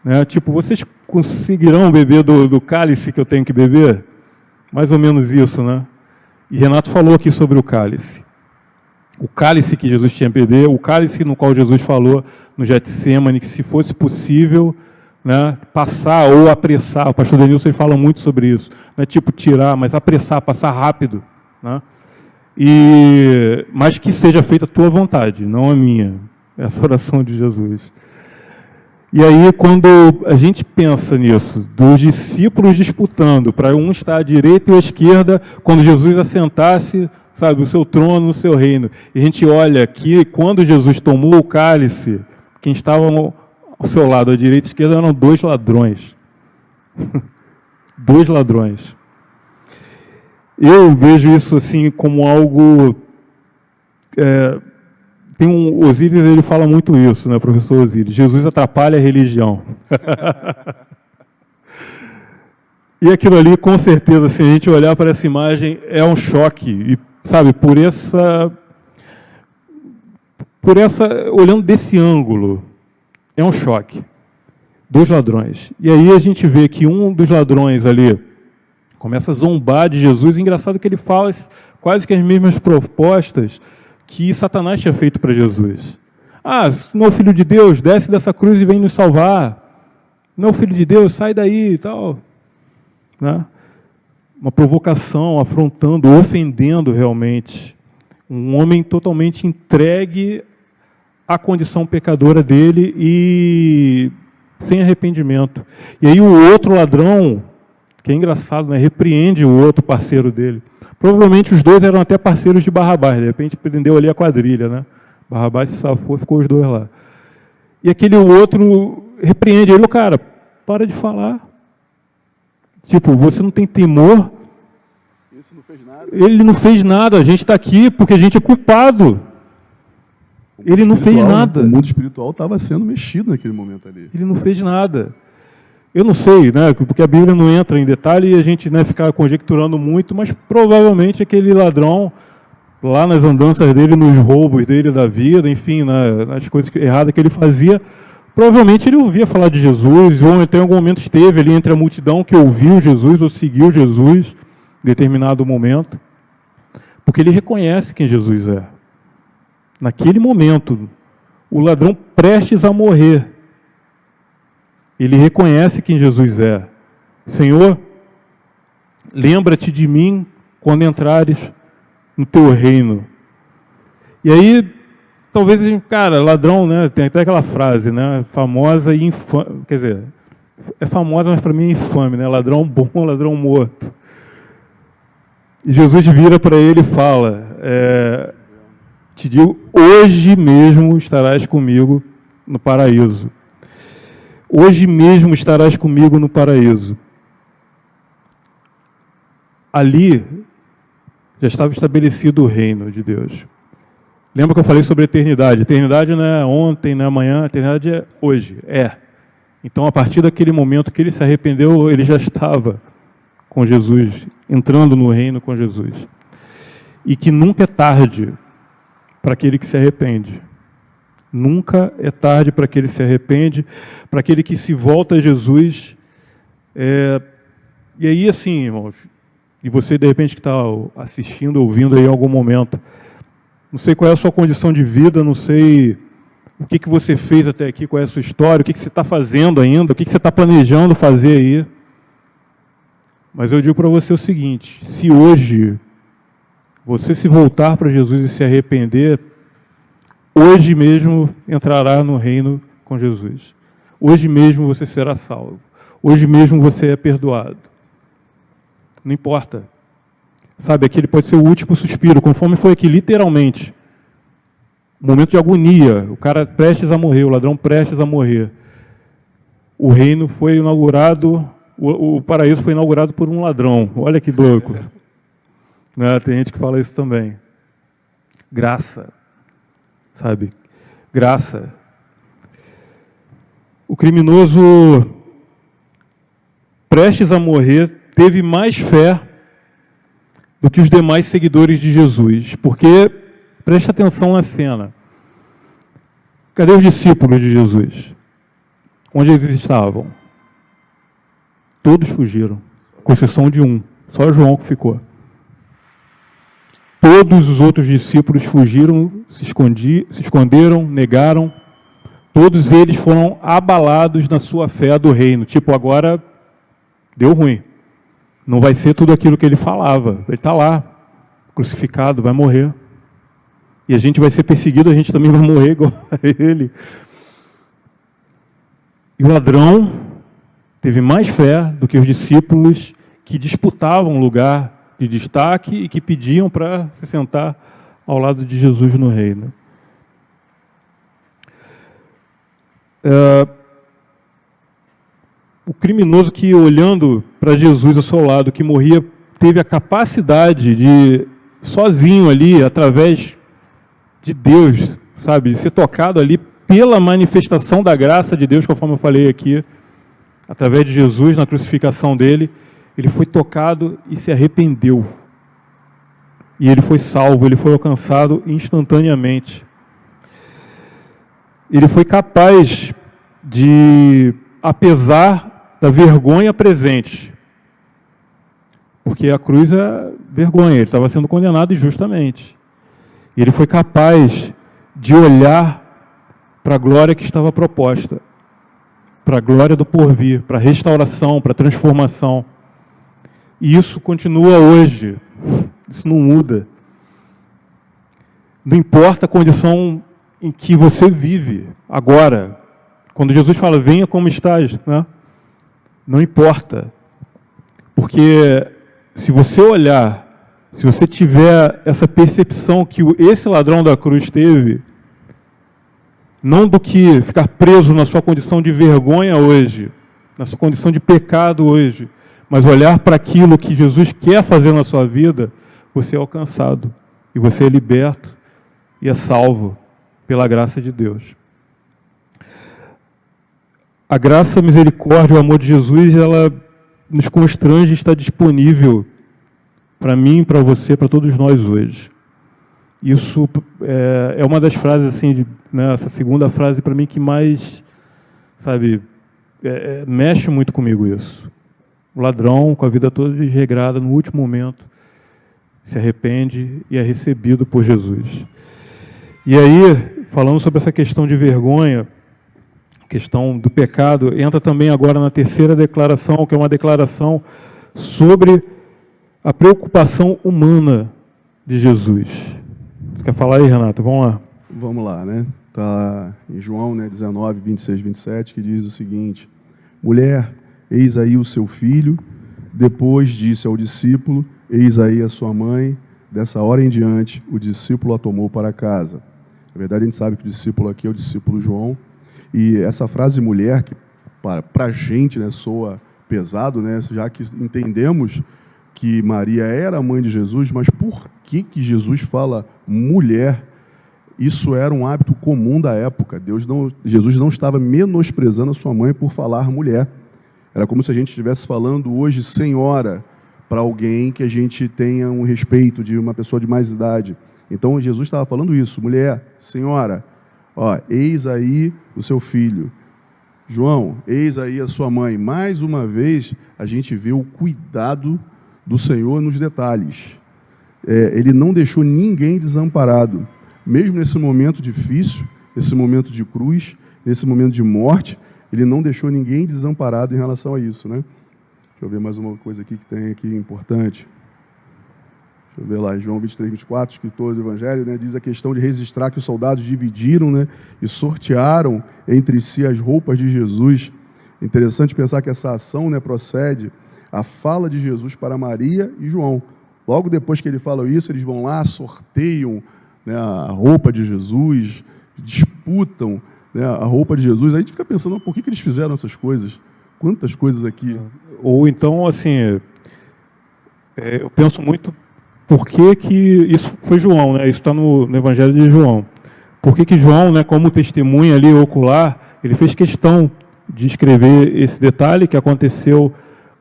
Né? Tipo, vocês conseguirão beber do cálice que eu tenho que beber? Mais ou menos isso, né? E Renato falou aqui sobre o cálice. O cálice que Jesus tinha que beber, o cálice no qual Jesus falou no Getsêmani, que se fosse possível, né, passar ou apressar. O pastor Denilson ele fala muito sobre isso. Não é tipo tirar, mas apressar, passar rápido. Né? Mas que seja feita a tua vontade, não a minha. Essa oração de Jesus. E aí, quando a gente pensa nisso, dos discípulos disputando, para um estar à direita e à esquerda, quando Jesus assentasse, sabe, o seu trono, no seu reino. E a gente olha aqui, quando Jesus tomou o cálice, quem estava ao seu lado, à direita e à esquerda, eram 2 ladrões. 2 ladrões. Eu vejo isso assim como algo... Osíris, ele fala muito isso, né, professor Osíris? Jesus atrapalha a religião. E aquilo ali, com certeza, se a gente olhar para essa imagem, é um choque. E, sabe, olhando desse ângulo, é um choque. 2 ladrões. E aí a gente vê que um dos ladrões ali começa a zombar de Jesus. Engraçado que ele fala quase que as mesmas propostas que Satanás tinha feito para Jesus. Se não é o Filho de Deus, desce dessa cruz e vem nos salvar. Não é o Filho de Deus, sai daí e tal. Né? Uma provocação, afrontando, ofendendo realmente. Um homem totalmente entregue à condição pecadora dele e sem arrependimento. E aí o outro ladrão, que é engraçado, né? Repreende o outro parceiro dele. Provavelmente os 2 eram até parceiros de Barrabás, de repente prendeu ali a quadrilha, né? Barrabás se safou, ficou os 2 lá. E aquele outro repreende ele, cara, para de falar. Tipo, você não tem temor? Esse não fez nada. Ele não fez nada, a gente está aqui porque a gente é culpado. Ele não fez nada. O mundo espiritual estava sendo mexido naquele momento ali. Ele não fez nada. Eu não sei, né, porque a Bíblia não entra em detalhe e a gente, né, fica conjecturando muito, mas provavelmente aquele ladrão, lá nas andanças dele, nos roubos dele da vida, enfim, nas coisas erradas que ele fazia, provavelmente ele ouvia falar de Jesus, ou até em algum momento esteve ali entre a multidão que ouviu Jesus ou seguiu Jesus em determinado momento, porque ele reconhece quem Jesus é. Naquele momento, o ladrão prestes a morrer, ele reconhece quem Jesus é. Senhor, lembra-te de mim quando entrares no teu reino. E aí, talvez, cara, ladrão, né? Tem até aquela frase, né? Famosa e infame. Quer dizer, é famosa, mas para mim é infame, né? Ladrão bom, ladrão morto. E Jesus vira para ele e fala, te digo, hoje mesmo estarás comigo no paraíso. Hoje mesmo estarás comigo no paraíso. Ali já estava estabelecido o reino de Deus. Lembra que eu falei sobre a eternidade? A eternidade não é ontem, não é amanhã, a eternidade é hoje, Então, a partir daquele momento que ele se arrependeu, ele já estava com Jesus, entrando no reino com Jesus. E que nunca é tarde para aquele que se arrepende. Nunca é tarde para aquele que se arrepende, para aquele que se volta a Jesus. E aí, assim, irmãos, e você, de repente, que está assistindo, ouvindo aí em algum momento, não sei qual é a sua condição de vida, não sei o que você fez até aqui, qual é a sua história, o que você está fazendo ainda, o que você está planejando fazer aí. Mas eu digo para você o seguinte, se hoje você se voltar para Jesus e se arrepender, hoje mesmo entrará no reino com Jesus. Hoje mesmo você será salvo. Hoje mesmo você é perdoado. Não importa. Sabe, aquele pode ser o último suspiro, conforme foi aqui, literalmente. Momento de agonia, o cara prestes a morrer, o ladrão prestes a morrer. O reino foi inaugurado, o paraíso foi inaugurado por um ladrão. Olha que louco. Né? Tem gente que fala isso também. Graça. Sabe? Graça. O criminoso, prestes a morrer, teve mais fé do que os demais seguidores de Jesus. Porque, preste atenção na cena. Cadê os discípulos de Jesus? Onde eles estavam? Todos fugiram, com exceção de um. Só João que ficou. Todos os outros discípulos fugiram, se esconderam, negaram. Todos eles foram abalados na sua fé do reino. Tipo, agora deu ruim. Não vai ser tudo aquilo que ele falava. Ele está lá, crucificado, vai morrer. E a gente vai ser perseguido, a gente também vai morrer igual a ele. E o ladrão teve mais fé do que os discípulos que disputavam lugar de destaque e que pediam para se sentar ao lado de Jesus no reino. O criminoso que, olhando para Jesus ao seu lado, que morria, teve a capacidade de, sozinho ali, através de Deus, sabe, ser tocado ali pela manifestação da graça de Deus, conforme eu falei aqui, através de Jesus, na crucificação dele, ele foi tocado e se arrependeu. E ele foi salvo, ele foi alcançado instantaneamente. Ele foi capaz de, apesar da vergonha presente, porque a cruz é vergonha, ele estava sendo condenado injustamente. E ele foi capaz de olhar para a glória que estava proposta, para a glória do porvir, para a restauração, para a transformação. E isso continua hoje, isso não muda. Não importa a condição em que você vive agora. Quando Jesus fala, venha como estás, né? Não importa. Porque se você olhar, se você tiver essa percepção que esse ladrão da cruz teve, não do que ficar preso na sua condição de vergonha hoje, na sua condição de pecado hoje, mas olhar para aquilo que Jesus quer fazer na sua vida, você é alcançado. E você é liberto e é salvo pela graça de Deus. A graça, a misericórdia, o amor de Jesus, ela nos constrange e está disponível para mim, para você, para todos nós hoje. Isso é uma das frases, assim, né, essa segunda frase para mim que mais, sabe, mexe muito comigo isso. O ladrão, com a vida toda desregrada, no último momento, se arrepende e é recebido por Jesus. E aí, falando sobre essa questão de vergonha, questão do pecado, entra também agora na terceira declaração, que é uma declaração sobre a preocupação humana de Jesus. Você quer falar aí, Renato? Vamos lá. Vamos lá, né? Está em João, né, 19, 26, 27, que diz o seguinte: mulher, eis aí o seu filho. Depois disse ao discípulo, eis aí a sua mãe. Dessa hora em diante, o discípulo a tomou para casa. Na verdade, a gente sabe que o discípulo aqui é o discípulo João. E essa frase mulher, que para a gente, né, soa pesado, né, já que entendemos que Maria era a mãe de Jesus, mas por que Jesus fala mulher? Isso era um hábito comum da época. Jesus não estava menosprezando a sua mãe por falar mulher. Era como se a gente estivesse falando hoje senhora para alguém que a gente tenha um respeito de uma pessoa de mais idade. Então Jesus estava falando isso, mulher, senhora, ó, eis aí o seu filho. João, eis aí a sua mãe. Mais uma vez a gente vê o cuidado do Senhor nos detalhes. Ele não deixou ninguém desamparado. Mesmo nesse momento difícil, nesse momento de cruz, nesse momento de morte, ele não deixou ninguém desamparado em relação a isso, né? Deixa eu ver mais uma coisa aqui que tem aqui importante. Deixa eu ver lá, João 23, 24, escritor do Evangelho, né, diz a questão de registrar que os soldados dividiram, né, e sortearam entre si as roupas de Jesus. Interessante pensar que essa ação, né, procede a fala de Jesus para Maria e João. Logo depois que ele fala isso, eles vão lá, sorteiam, né, a roupa de Jesus, disputam, né, a roupa de Jesus. Aí a gente fica pensando, por que eles fizeram essas coisas? quantas coisas aqui. Ou então, assim, eu penso muito por que isso foi João, né? Isso está no Evangelho de João. Por que João, né, como testemunha ali ocular, ele fez questão de escrever esse detalhe que aconteceu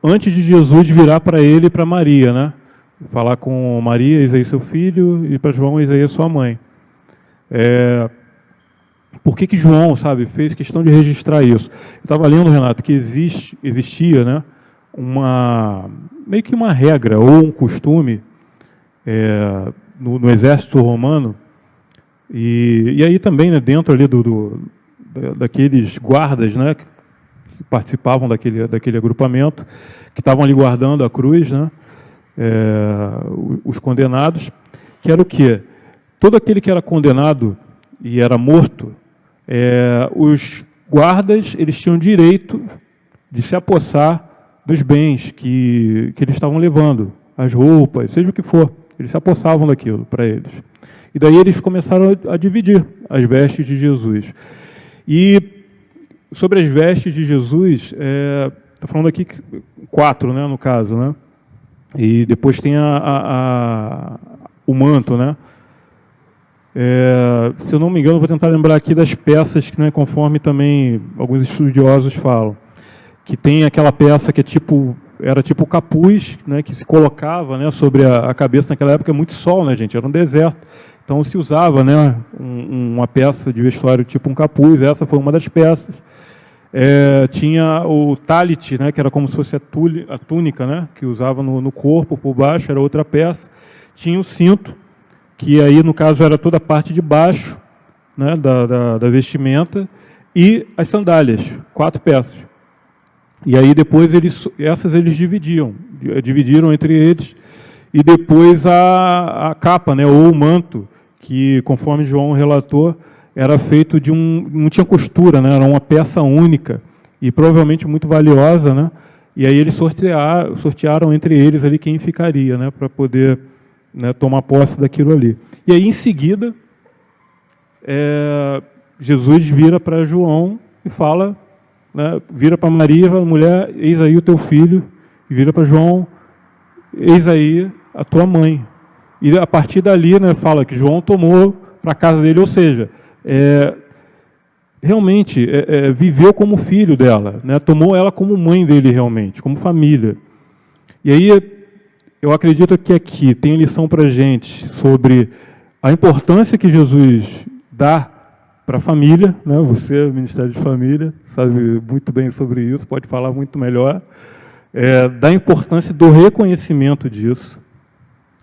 antes de Jesus virar para ele e para Maria, né? Falar com Maria, eis aí seu filho, e para João, eis aí a sua mãe. Por que João, sabe, fez questão de registrar isso? Eu estava lendo, Renato, que existia, né, meio que uma regra ou um costume no exército romano, e aí também, né, dentro ali daqueles guardas, né, que participavam daquele agrupamento, que estavam ali guardando a cruz, né, os condenados, que era o quê? Todo aquele que era condenado e era morto, os guardas, eles tinham direito de se apossar dos bens que eles estavam levando, as roupas, seja o que for, eles se apossavam daquilo para eles. E daí eles começaram a dividir as vestes de Jesus. E sobre as vestes de Jesus, está falando aqui 4, né, no caso, né? E depois tem o manto, né? Se eu não me engano, vou tentar lembrar aqui das peças que, né, conforme também alguns estudiosos falam, que tem aquela peça que era tipo o capuz, né, que se colocava, né, sobre a cabeça. Naquela época, muito sol, né, gente? Era um deserto. Então se usava, né, uma peça de vestuário tipo um capuz. Essa foi uma das peças. Tinha o talit, né, que era como se fosse a túnica, né, que usava no corpo, por baixo, era outra peça. Tinha o cinto, que aí, no caso, era toda a parte de baixo, né, da vestimenta, e as sandálias, 4 peças. E aí, depois, essas eles dividiram entre eles, e depois a capa, né, ou o manto, que, conforme João relatou, era feito não tinha costura, né, era uma peça única, e provavelmente muito valiosa, né, e aí eles sortearam entre eles ali quem ficaria, né, para poder, né, tomar posse daquilo ali. E aí, em seguida, Jesus vira para João e fala, né, vira para Maria e fala: mulher, eis aí o teu filho, e vira para João: eis aí a tua mãe. E a partir dali, né, fala que João tomou para a casa dele, ou seja, realmente viveu como filho dela, né, tomou ela como mãe dele realmente, como família. E aí, eu acredito que aqui tem lição para a gente sobre a importância que Jesus dá para a família, né? Você, Ministério de Família, sabe muito bem sobre isso, pode falar muito melhor, da importância do reconhecimento disso,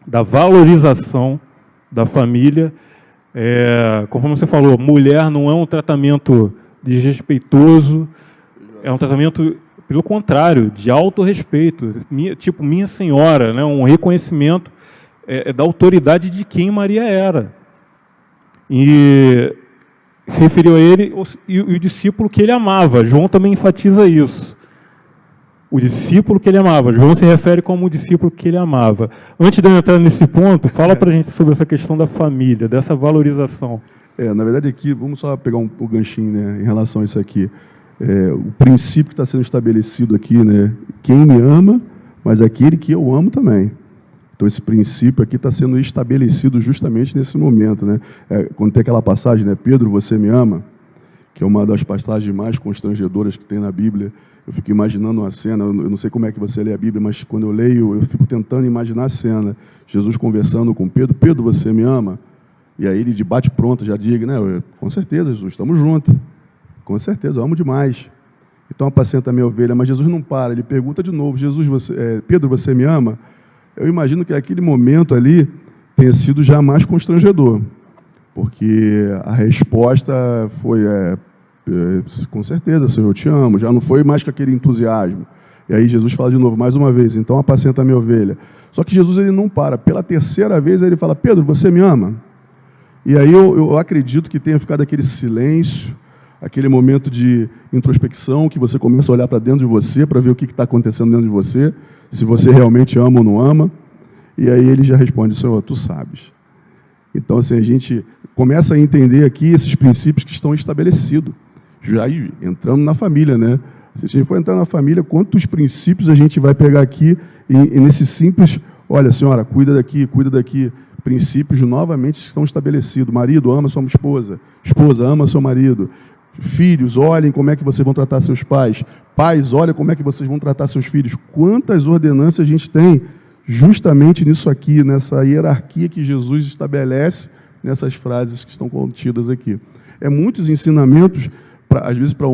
da valorização da família. Conforme você falou, mulher não é um tratamento desrespeitoso, é um tratamento, pelo contrário, de autorrespeito, tipo minha senhora, né? Um reconhecimento da autoridade de quem Maria era. E se referiu a ele e o discípulo que ele amava. João também enfatiza isso. O discípulo que ele amava. João se refere como o discípulo que ele amava. Antes de eu entrar nesse ponto, fala para a gente sobre essa questão da família, dessa valorização. Na verdade, aqui, vamos só pegar um ganchinho, né, em relação a isso aqui. O princípio que está sendo estabelecido aqui, né, quem me ama, mas aquele que eu amo também. Então, esse princípio aqui está sendo estabelecido justamente nesse momento, né? Quando tem aquela passagem, né, Pedro, você me ama, que é uma das passagens mais constrangedoras que tem na Bíblia. Eu fico imaginando uma cena, eu não sei como é que você lê a Bíblia, mas quando eu leio, eu fico tentando imaginar a cena. Jesus conversando com Pedro: Pedro, você me ama? E aí ele de bate pronto já diga, né, com certeza, Jesus, estamos juntos. Com certeza, eu amo demais. Então apacenta a minha ovelha. Mas Jesus não para, ele pergunta de novo: Pedro, você me ama? Eu imagino que aquele momento ali tenha sido já mais constrangedor, porque a resposta foi, com certeza, Senhor, eu te amo. Já não foi mais com aquele entusiasmo. E aí Jesus fala de novo, mais uma vez: então apacenta a minha ovelha. Só que Jesus, ele não para. Pela terceira vez ele fala: Pedro, você me ama? E aí eu acredito que tenha ficado aquele silêncio, aquele momento de introspecção, que você começa a olhar para dentro de você, para ver o que está acontecendo dentro de você, se você realmente ama ou não ama. E aí ele já responde: Senhor, tu sabes. Então, assim, a gente começa a entender aqui esses princípios que estão estabelecidos, já entrando na família, né? Se a gente for entrar na família, quantos princípios a gente vai pegar aqui e nesse simples, olha, senhora, cuida daqui, princípios novamente estão estabelecidos. Marido, ama sua esposa. Esposa, ama seu marido. Filhos, olhem como é que vocês vão tratar seus pais. Pais, olhem como é que vocês vão tratar seus filhos. Quantas ordenanças a gente tem justamente nisso aqui, nessa hierarquia que Jesus estabelece nessas frases que estão contidas aqui. É muitos ensinamentos, às vezes para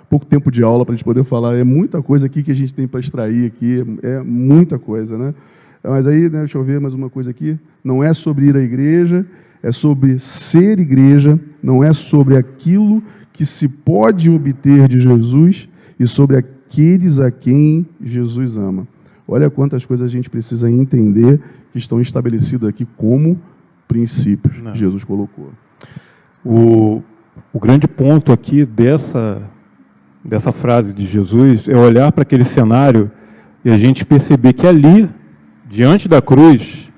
pouco tempo de aula para a gente poder falar, é muita coisa aqui que a gente tem para extrair aqui, é muita coisa, né? Mas aí, né, deixa eu ver mais uma coisa aqui, não é sobre ir à igreja, é sobre ser igreja, não é sobre aquilo que se pode obter de Jesus e sobre aqueles a quem Jesus ama. Olha quantas coisas a gente precisa entender que estão estabelecidas aqui como princípios que Jesus colocou. O grande ponto aqui dessa frase de Jesus é olhar para aquele cenário e a gente perceber que ali, diante da cruz,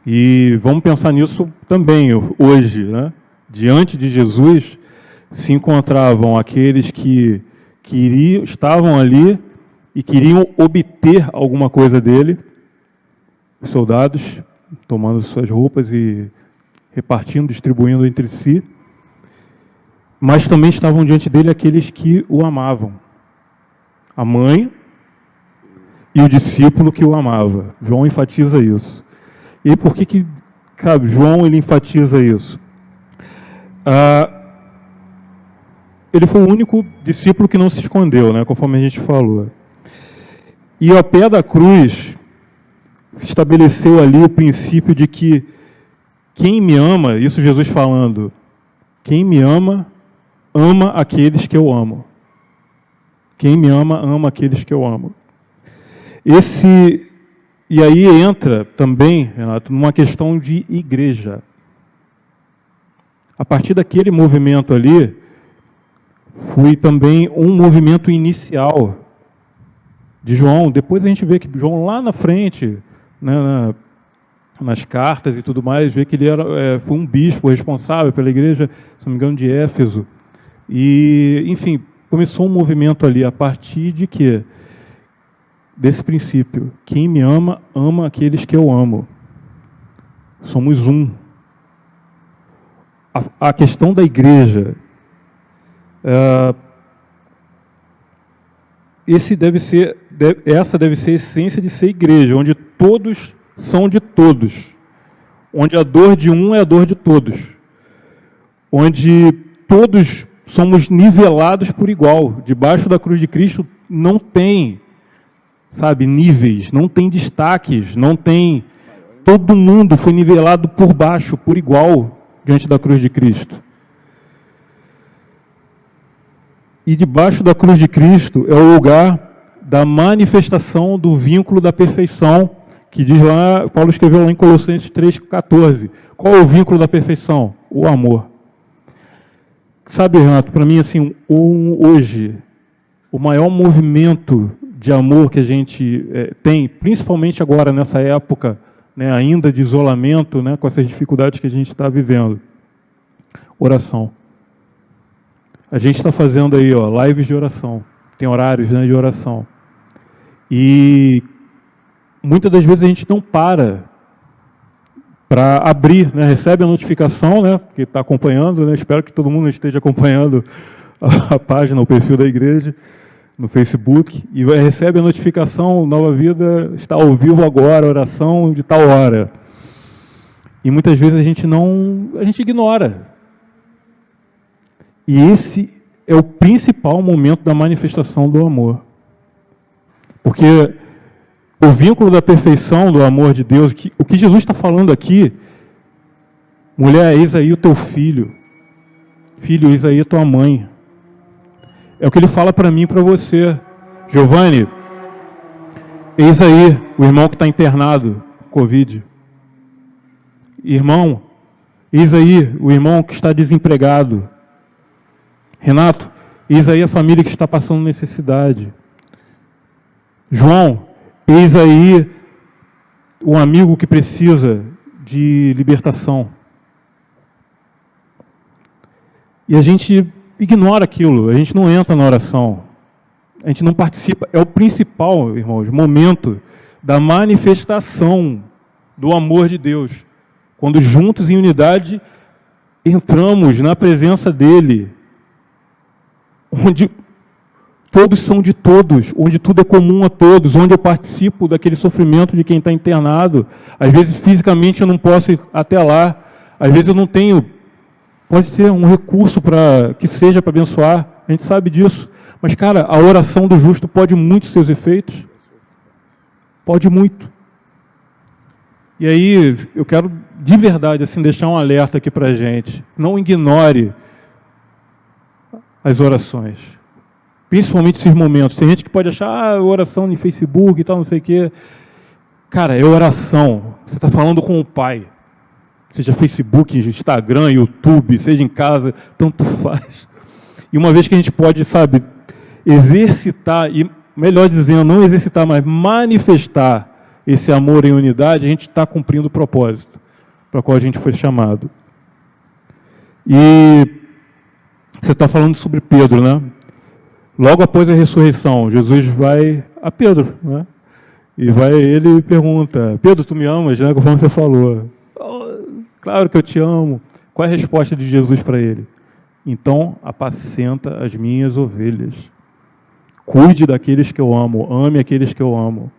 e vamos pensar nisso também hoje, né? Diante de Jesus se encontravam aqueles que estavam ali e queriam obter alguma coisa dele, os soldados tomando suas roupas e repartindo, distribuindo entre si, mas também estavam diante dele aqueles que o amavam, a mãe e o discípulo que o amava. João enfatiza isso. E por que João ele enfatiza isso? Ele foi o único discípulo que não se escondeu, né, conforme a gente falou. E ao pé da cruz se estabeleceu ali o princípio de que quem me ama, isso Jesus falando, quem me ama, ama aqueles que eu amo. Quem me ama, ama aqueles que eu amo. E aí entra também, Renato, numa questão de igreja. A partir daquele movimento ali, foi também um movimento inicial de João. Depois a gente vê que João lá na frente, né, nas cartas e tudo mais, vê que ele foi um bispo responsável pela igreja, se não me engano, de Éfeso. E, enfim, começou um movimento ali a partir de quê? Desse princípio. Quem me ama, ama aqueles que eu amo. Somos um. A questão da igreja, essa deve ser a essência de ser igreja, onde todos são de todos, onde a dor de um é a dor de todos, onde todos somos nivelados por igual. Debaixo da cruz de Cristo não tem, níveis, não tem destaques, não tem... Todo mundo foi nivelado por baixo, por igual, diante da cruz de Cristo. E debaixo da cruz de Cristo é o lugar da manifestação do vínculo da perfeição, que diz lá, Paulo escreveu lá em Colossenses 3,14. Qual é o vínculo da perfeição? O amor. Sabe, Renato, para mim, assim, hoje, o maior movimento de amor que a gente tem, principalmente agora nessa época, né, ainda de isolamento, né, com essas dificuldades que a gente está vivendo, oração. A gente está fazendo aí, lives de oração, tem horários, né, de oração. E muitas das vezes a gente não para abrir, né, recebe a notificação, né, que está acompanhando, né, espero que todo mundo esteja acompanhando a página, o perfil da igreja, no Facebook, e recebe a notificação, Nova Vida está ao vivo agora, oração de tal hora. E muitas vezes a gente ignora. E esse é o principal momento da manifestação do amor. Porque o vínculo da perfeição do amor de Deus, o que Jesus está falando aqui, mulher, eis aí o teu filho, filho, eis aí a tua mãe. É o que ele fala para mim e para você. Giovanni, eis aí o irmão que está internado com Covid. Irmão, eis aí o irmão que está desempregado. Renato, eis aí a família que está passando necessidade. João, eis aí o amigo que precisa de libertação. E a gente ignora aquilo, a gente não entra na oração, a gente não participa. É o principal, irmãos, momento da manifestação do amor de Deus. Quando juntos em unidade entramos na presença dele, onde todos são de todos, onde tudo é comum a todos, onde eu participo daquele sofrimento de quem está internado. Às vezes, fisicamente, eu não posso ir até lá. Às vezes, eu não tenho. Pode ser um recurso que seja para abençoar. A gente sabe disso. Mas, cara, a oração do justo pode muito seus efeitos. Pode muito. E aí, eu quero, de verdade, assim, deixar um alerta aqui para a gente. Não ignore as orações. Principalmente esses momentos. Tem gente que pode achar, oração no Facebook e tal, não sei o quê. Cara, é oração. Você está falando com o Pai. Seja Facebook, Instagram, YouTube, seja em casa, tanto faz. E uma vez que a gente pode, sabe, exercitar, e melhor dizendo, não exercitar, mas manifestar esse amor em unidade, a gente está cumprindo o propósito para o qual a gente foi chamado. E você está falando sobre Pedro, né? Logo após a ressurreição, Jesus vai a Pedro, né? E ele pergunta, Pedro, tu me amas, né? Conforme você falou. Oh, claro que eu te amo. Qual é a resposta de Jesus para ele? Então, apacenta as minhas ovelhas. Cuide daqueles que eu amo, ame aqueles que eu amo.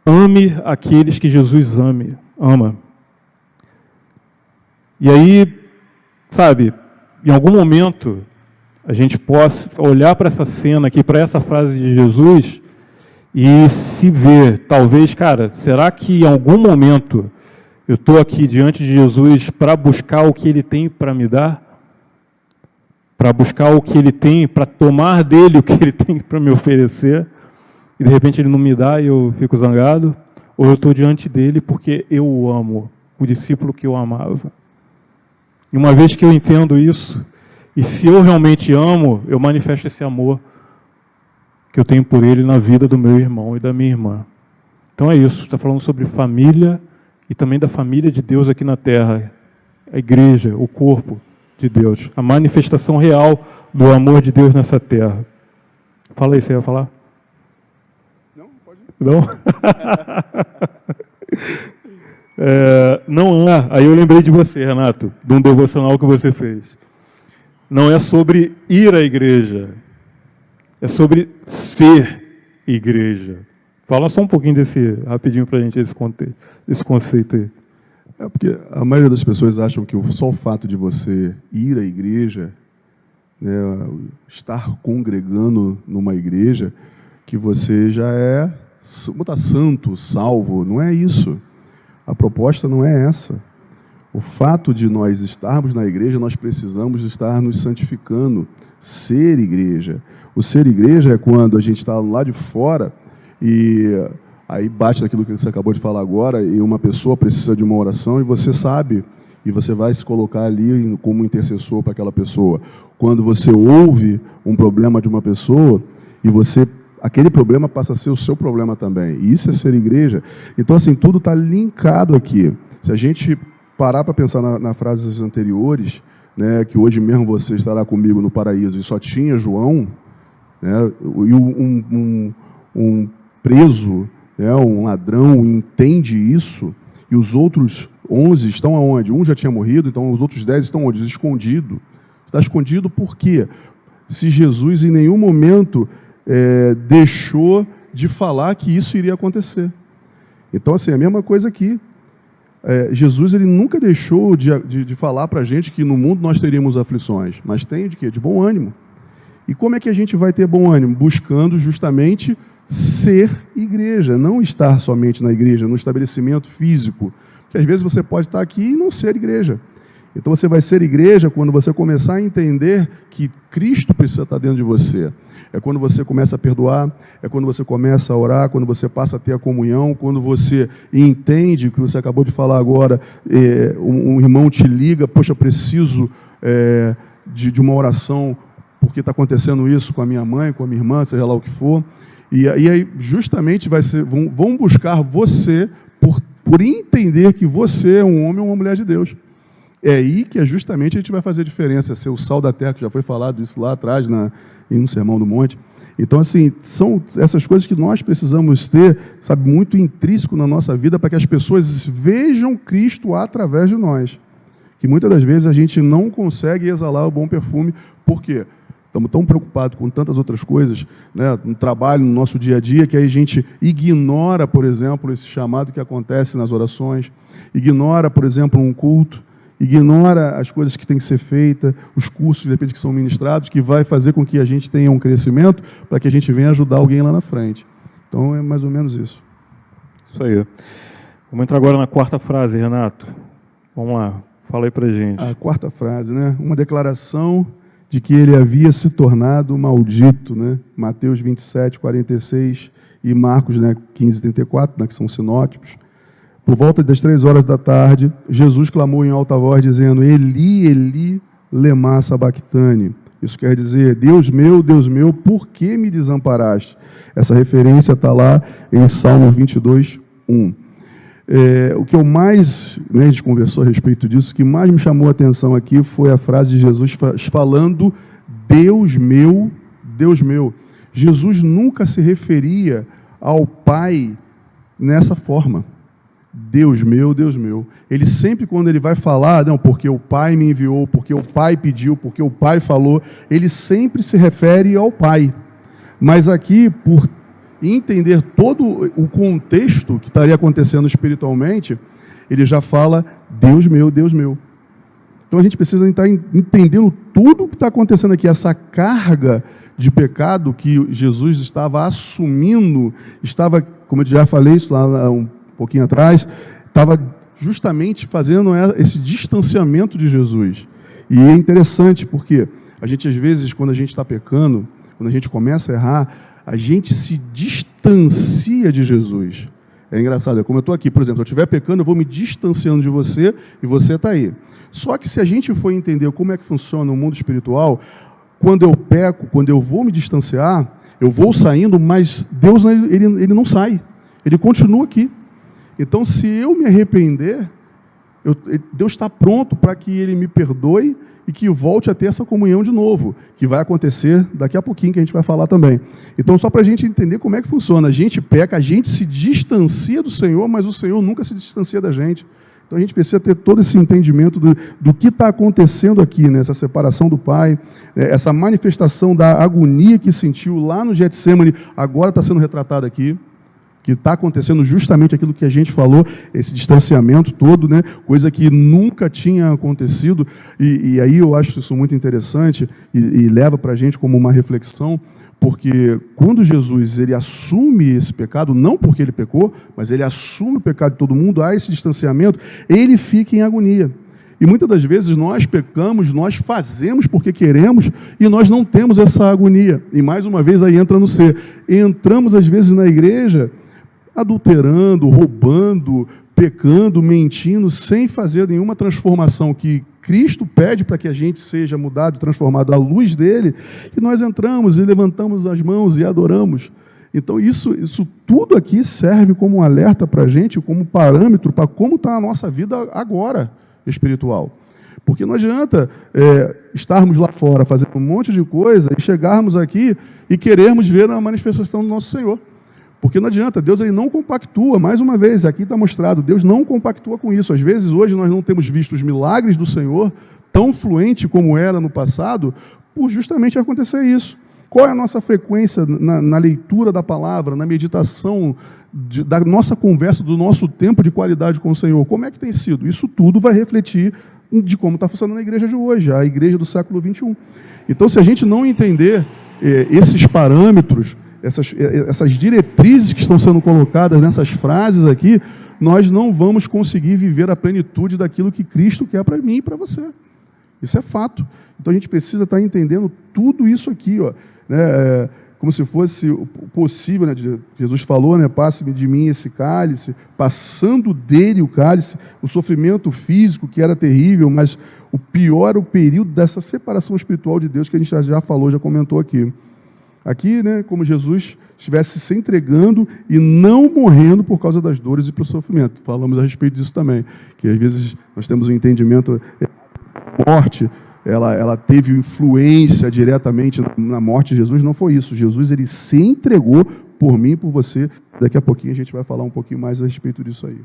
Ame aqueles que Jesus ama. E aí, sabe, em algum momento, a gente possa olhar para essa cena aqui, para essa frase de Jesus, e se ver, talvez, cara, será que em algum momento eu estou aqui diante de Jesus para buscar o que Ele tem para me dar? Para buscar o que Ele tem, para tomar dele o que Ele tem para me oferecer, e de repente Ele não me dá e eu fico zangado? Ou eu estou diante dele porque eu o amo, o discípulo que eu amava? E uma vez que eu entendo isso, e se eu realmente amo, eu manifesto esse amor que eu tenho por ele na vida do meu irmão e da minha irmã. Então é isso, está falando sobre família e também da família de Deus aqui na terra. A igreja, o corpo de Deus, a manifestação real do amor de Deus nessa terra. Fala aí, você ia falar? Não, pode ir. Não? Não há. Aí eu lembrei de você, Renato, de um devocional que você fez. Não é sobre ir à igreja, é sobre ser igreja. Fala só um pouquinho rapidinho para a gente, esse conceito aí. É porque a maioria das pessoas acham que só o fato de você ir à igreja, né, estar congregando numa igreja, que você já é santo, salvo. Não é isso. A proposta não é essa. O fato de nós estarmos na igreja, nós precisamos estar nos santificando, ser igreja. O ser igreja é quando a gente está lá de fora e aí bate naquilo que você acabou de falar agora e uma pessoa precisa de uma oração e você sabe, e você vai se colocar ali como intercessor para aquela pessoa. Quando você ouve um problema de uma pessoa e aquele problema passa a ser o seu problema também. E isso é ser igreja. Então, assim, tudo está linkado aqui. Se a gente parar para pensar nas frases anteriores, né, que hoje mesmo você estará comigo no paraíso e só tinha João, né, e um preso, né, um ladrão entende isso, e os outros 11 estão aonde? Um já tinha morrido, então os outros 10 estão onde? Escondido. Está escondido por quê? Se Jesus em nenhum momento deixou de falar que isso iria acontecer. Então, assim, a mesma coisa aqui. Jesus ele nunca deixou de falar para a gente que no mundo nós teríamos aflições, mas tem de quê? De bom ânimo. E como é que a gente vai ter bom ânimo? Buscando justamente ser igreja, não estar somente na igreja, no estabelecimento físico, que às vezes você pode estar aqui e não ser igreja. Então você vai ser igreja quando você começar a entender que Cristo precisa estar dentro de você. É quando você começa a perdoar, é quando você começa a orar, quando você passa a ter a comunhão, quando você entende o que você acabou de falar agora, um irmão te liga, poxa, preciso de uma oração, porque está acontecendo isso com a minha mãe, com a minha irmã, seja lá o que for. E aí justamente vão buscar você por entender que você é um homem ou uma mulher de Deus. É aí que justamente a gente vai fazer a diferença, ser o sal da terra, que já foi falado isso lá atrás, em um Sermão do Monte. Então, assim, são essas coisas que nós precisamos ter, sabe, muito intrínseco na nossa vida, para que as pessoas vejam Cristo através de nós. Que muitas das vezes a gente não consegue exalar o bom perfume. Por quê? Estamos tão preocupados com tantas outras coisas, né, no trabalho, no nosso dia a dia, que aí a gente ignora, por exemplo, esse chamado que acontece nas orações, ignora, por exemplo, um culto, ignora as coisas que têm que ser feitas, os cursos, de repente, que são ministrados, que vai fazer com que a gente tenha um crescimento, para que a gente venha ajudar alguém lá na frente. Então, é mais ou menos isso. Isso aí. Vamos entrar agora na quarta frase, Renato. Vamos lá, fala aí pra gente. A quarta frase, né? Uma declaração de que ele havia se tornado maldito, né? Mateus 27, 46 e Marcos, né, 15, 34, né, que são sinótipos. Por volta das 3 horas da tarde, Jesus clamou em alta voz, dizendo: Eli, Eli, lema sabachthani. Isso quer dizer: Deus meu, por que me desamparaste? Essa referência está lá em Salmo 22, 1. O que eu mais, né, a gente conversou a respeito disso, o que mais me chamou a atenção aqui foi a frase de Jesus falando: Deus meu, Deus meu. Jesus nunca se referia ao Pai nessa forma. Deus meu, Deus meu. Ele sempre, quando ele vai falar, não, porque o Pai me enviou, porque o Pai pediu, porque o Pai falou, ele sempre se refere ao Pai. Mas aqui, por entender todo o contexto que estaria acontecendo espiritualmente, ele já fala: Deus meu, Deus meu. Então a gente precisa estar entendendo tudo o que está acontecendo aqui, essa carga de pecado que Jesus estava assumindo, estava, como eu já falei isso lá um pouquinho atrás, estava justamente fazendo esse distanciamento de Jesus. E é interessante porque a gente, às vezes, quando a gente está pecando, quando a gente começa a errar, a gente se distancia de Jesus. É engraçado, é como eu estou aqui, por exemplo, se eu estiver pecando, eu vou me distanciando de você e você está aí. Só que se a gente for entender como é que funciona o mundo espiritual, quando eu peco, quando eu vou me distanciar, eu vou saindo, mas Deus ele não sai, ele continua aqui. Então, se eu me arrepender, Deus está pronto para que Ele me perdoe e que volte a ter essa comunhão de novo, que vai acontecer daqui a pouquinho, que a gente vai falar também. Então, só para a gente entender como é que funciona. A gente peca, a gente se distancia do Senhor, mas o Senhor nunca se distancia da gente. Então, a gente precisa ter todo esse entendimento do que está acontecendo aqui, né? Essa separação do Pai, essa manifestação da agonia que sentiu lá no Getsemane, agora está sendo retratada aqui. Que está acontecendo justamente aquilo que a gente falou, esse distanciamento todo, né? Coisa que nunca tinha acontecido, e aí eu acho isso muito interessante, e leva para a gente como uma reflexão, porque quando Jesus ele assume esse pecado, não porque ele pecou, mas ele assume o pecado de todo mundo, há esse distanciamento, ele fica em agonia. E muitas das vezes nós pecamos, nós fazemos porque queremos, e nós não temos essa agonia. E mais uma vez aí entra no ser. Entramos às vezes na igreja adulterando, roubando, pecando, mentindo, sem fazer nenhuma transformação que Cristo pede para que a gente seja mudado, transformado à luz dele, e nós entramos e levantamos as mãos e adoramos. Então isso tudo aqui serve como um alerta para a gente, como parâmetro para como está a nossa vida agora espiritual. Porque não adianta estarmos lá fora fazendo um monte de coisa e chegarmos aqui e querermos ver a manifestação do nosso Senhor. Porque não adianta, Deus ele não compactua, mais uma vez, aqui está mostrado, Deus não compactua com isso. Às vezes, hoje, nós não temos visto os milagres do Senhor tão fluente como era no passado, por justamente acontecer isso. Qual é a nossa frequência na leitura da palavra, na meditação, da nossa conversa, do nosso tempo de qualidade com o Senhor? Como é que tem sido? Isso tudo vai refletir de como está funcionando a igreja de hoje, a igreja do século XXI. Então, se a gente não entender esses parâmetros, essas diretrizes que estão sendo colocadas nessas frases aqui, nós não vamos conseguir viver a plenitude daquilo que Cristo quer para mim e para você. Isso é fato. Então a gente precisa estar entendendo tudo isso aqui, ó, né, como se fosse possível, né, Jesus falou, né, passe de mim esse cálice, passando dele o cálice, o sofrimento físico que era terrível, mas o pior é o período dessa separação espiritual de Deus que a gente já falou, já comentou aqui. Aqui, né, como Jesus estivesse se entregando e não morrendo por causa das dores e pelo sofrimento. Falamos a respeito disso também, que às vezes nós temos um entendimento, a morte, ela teve influência diretamente na morte de Jesus, não foi isso. Jesus, ele se entregou por mim e por você. Daqui a pouquinho a gente vai falar um pouquinho mais a respeito disso aí.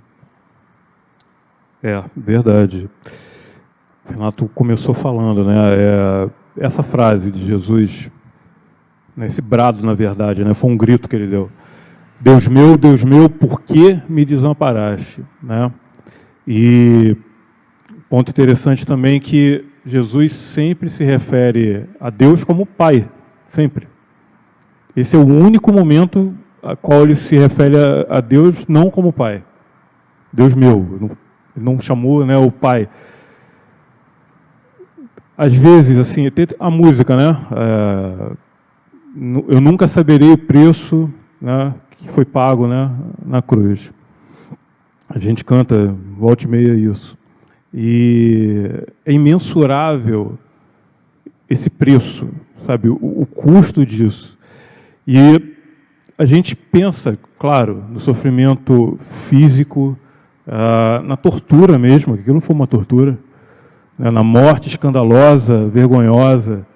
Verdade. Renato começou falando, né? Essa frase de Jesus, né, esse brado, na verdade, né, foi um grito que ele deu. Deus meu, por que me desamparaste? Né? E ponto interessante também que Jesus sempre se refere a Deus como Pai, sempre. Esse é o único momento a qual ele se refere a Deus não como Pai. Deus meu, ele não chamou, né, o Pai. Às vezes, assim, tem a música, né? Eu nunca saberei o preço, né, que foi pago, né, na cruz. A gente canta volta e meia isso. E é imensurável esse preço, sabe, o custo disso. E a gente pensa, claro, no sofrimento físico, na tortura mesmo, que aquilo não foi uma tortura, né, na morte escandalosa, vergonhosa,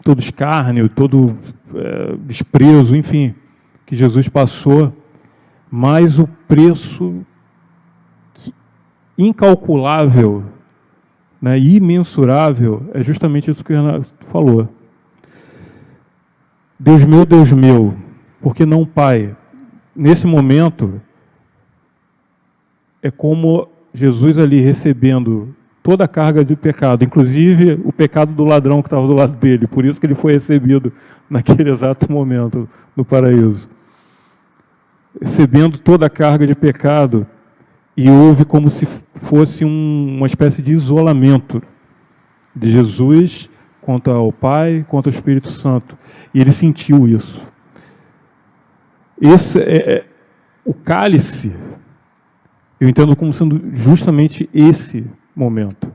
todo escárnio, todo desprezo, enfim, que Jesus passou, mas o preço incalculável, né, imensurável, é justamente isso que o Renato falou. Deus meu, por que não Pai? Nesse momento, é como Jesus ali recebendo toda a carga de pecado, inclusive o pecado do ladrão que estava do lado dele, por isso que ele foi recebido naquele exato momento no paraíso. Recebendo toda a carga de pecado, e houve como se fosse uma espécie de isolamento de Jesus quanto ao Pai, quanto ao Espírito Santo. E ele sentiu isso. Esse o cálice, eu entendo como sendo justamente esse momento.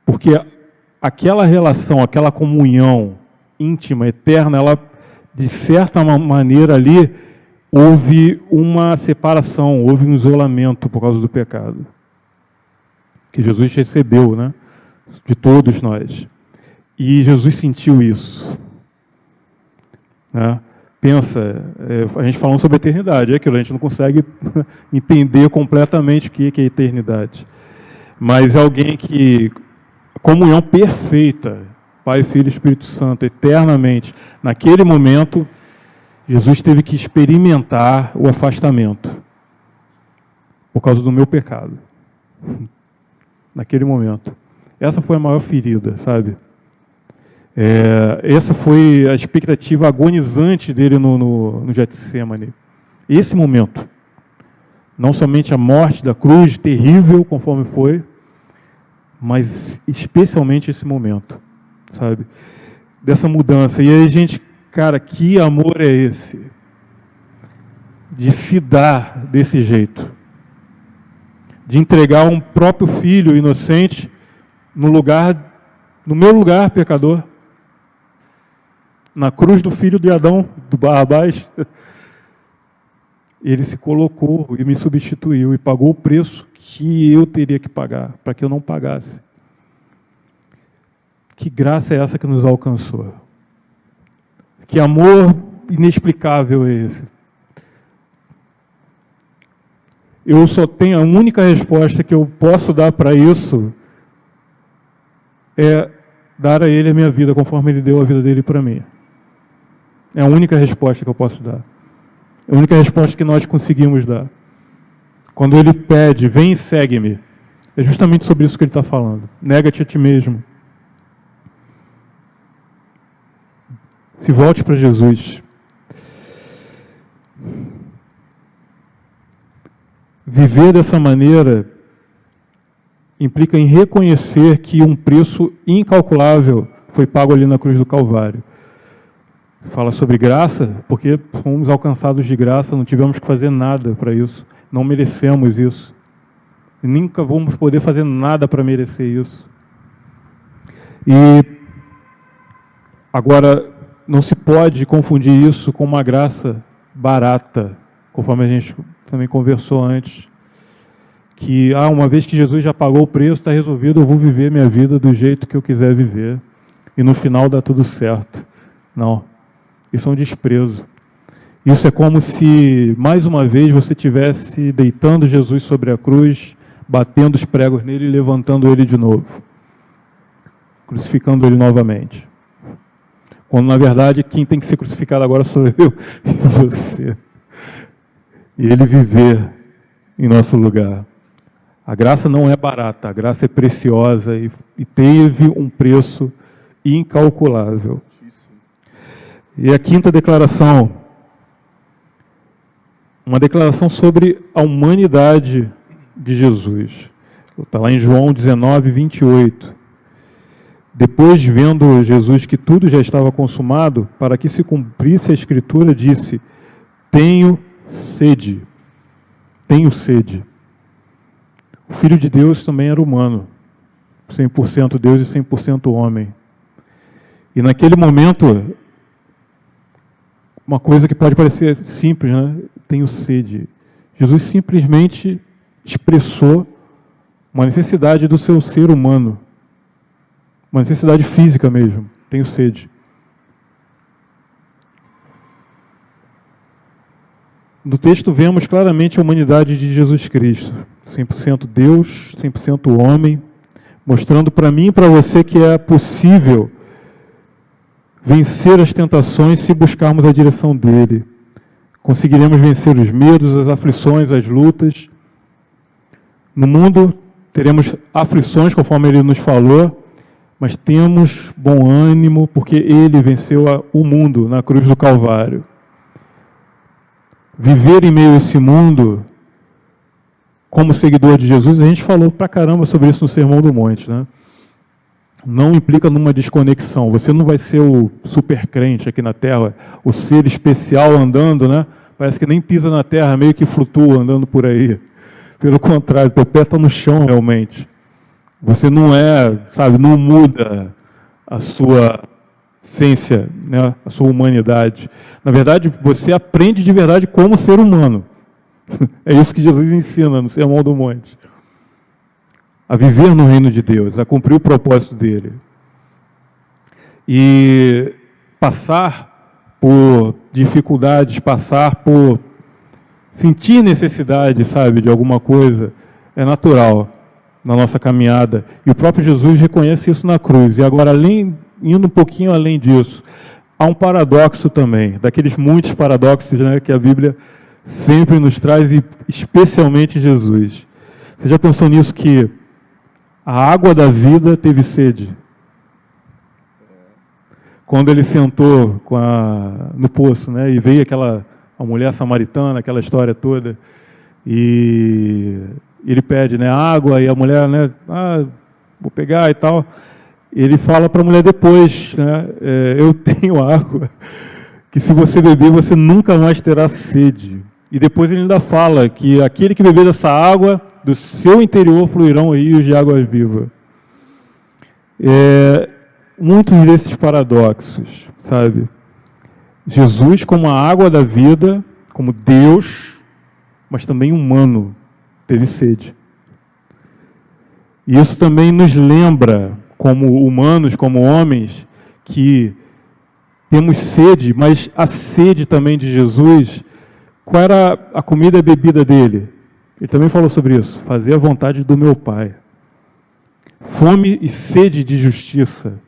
Porque aquela relação, aquela comunhão íntima, eterna, ela, de certa maneira ali, houve uma separação, houve um isolamento por causa do pecado. Que Jesus recebeu, né, de todos nós. E Jesus sentiu isso. Né? Pensa, a gente falando sobre a eternidade, é aquilo, a gente não consegue entender completamente o que é a eternidade. Mas é alguém que, comunhão perfeita, Pai, Filho e Espírito Santo, eternamente, naquele momento, Jesus teve que experimentar o afastamento, por causa do meu pecado, naquele momento. Essa foi a maior ferida, sabe? Essa foi a expectativa agonizante dele no Getsemane. Esse momento. Não somente a morte da cruz, terrível conforme foi, mas especialmente esse momento, sabe? Dessa mudança. E aí a gente, cara, que amor é esse? De se dar desse jeito. De entregar um próprio filho inocente no meu lugar, pecador. Na cruz do filho de Adão, do Barrabás, ele se colocou e me substituiu e pagou o preço que eu teria que pagar, para que eu não pagasse. Que graça é essa que nos alcançou? Que amor inexplicável é esse? Eu só tenho, a única resposta que eu posso dar para isso é dar a Ele a minha vida, conforme Ele deu a vida dele para mim. É a única resposta que eu posso dar. É a única resposta que nós conseguimos dar. Quando Ele pede, vem e segue-me, é justamente sobre isso que Ele está falando. Nega-te a ti mesmo. Se volte para Jesus. Viver dessa maneira implica em reconhecer que um preço incalculável foi pago ali na cruz do Calvário. Fala sobre graça, porque fomos alcançados de graça, não tivemos que fazer nada para isso, não merecemos isso. E nunca vamos poder fazer nada para merecer isso. E Agora, não se pode confundir isso com uma graça barata, conforme a gente também conversou antes, que, uma vez que Jesus já pagou o preço, está resolvido, eu vou viver minha vida do jeito que eu quiser viver, e no final dá tudo certo. Não, isso é um desprezo. Isso é como se, mais uma vez, você estivesse deitando Jesus sobre a cruz, batendo os pregos nele e levantando ele de novo, crucificando ele novamente. Quando, na verdade, quem tem que ser crucificado agora sou eu e você. E ele viver em nosso lugar. A graça não é barata, a graça é preciosa e teve um preço incalculável. E a quinta declaração, uma declaração sobre a humanidade de Jesus. Está lá em João 19, 28. Depois, vendo Jesus que tudo já estava consumado, para que se cumprisse a Escritura, disse: tenho sede. Tenho sede. O Filho de Deus também era humano, 100% Deus e 100% homem. E naquele momento, uma coisa que pode parecer simples, né? Tenho sede. Jesus simplesmente expressou uma necessidade do seu ser humano, uma necessidade física mesmo. Tenho sede. No texto vemos claramente a humanidade de Jesus Cristo, 100% Deus, 100% homem, mostrando para mim e para você que é possível vencer as tentações se buscarmos a direção dele. Conseguiremos vencer os medos, as aflições, as lutas. No mundo teremos aflições, conforme ele nos falou, mas temos bom ânimo, porque ele venceu o mundo na cruz do Calvário. Viver em meio a esse mundo, como seguidor de Jesus, a gente falou pra caramba sobre isso no Sermão do Monte, né? Não implica numa desconexão. Você não vai ser o super crente aqui na Terra, o ser especial andando, né? Parece que nem pisa na terra, meio que flutua andando por aí. Pelo contrário, teu pé está no chão realmente. Você não não muda a sua essência, né, a sua humanidade. Na verdade, você aprende de verdade como ser humano. É isso que Jesus ensina no Sermão do Monte. A viver no reino de Deus, a cumprir o propósito dele. E passar por dificuldades, passar por sentir necessidade, de alguma coisa, é natural na nossa caminhada. E o próprio Jesus reconhece isso na cruz. E agora, indo um pouquinho além disso, há um paradoxo também, daqueles muitos paradoxos, né, que a Bíblia sempre nos traz, e especialmente Jesus. Você já pensou nisso, que a água da vida teve sede? Quando ele sentou no poço, né, e veio a mulher samaritana, aquela história toda, e ele pede, né, água, e a mulher, né, vou pegar e tal. Ele fala para a mulher depois, né, eu tenho água, que se você beber, você nunca mais terá sede. E depois ele ainda fala que aquele que beber dessa água, do seu interior fluirão rios de água viva. Muitos desses paradoxos, Jesus como a água da vida, como Deus, mas também humano, teve sede. E isso também nos lembra, como humanos, como homens, que temos sede, mas a sede também de Jesus, qual era a comida e a bebida dele? Ele também falou sobre isso, fazer a vontade do meu Pai. Fome e sede de justiça.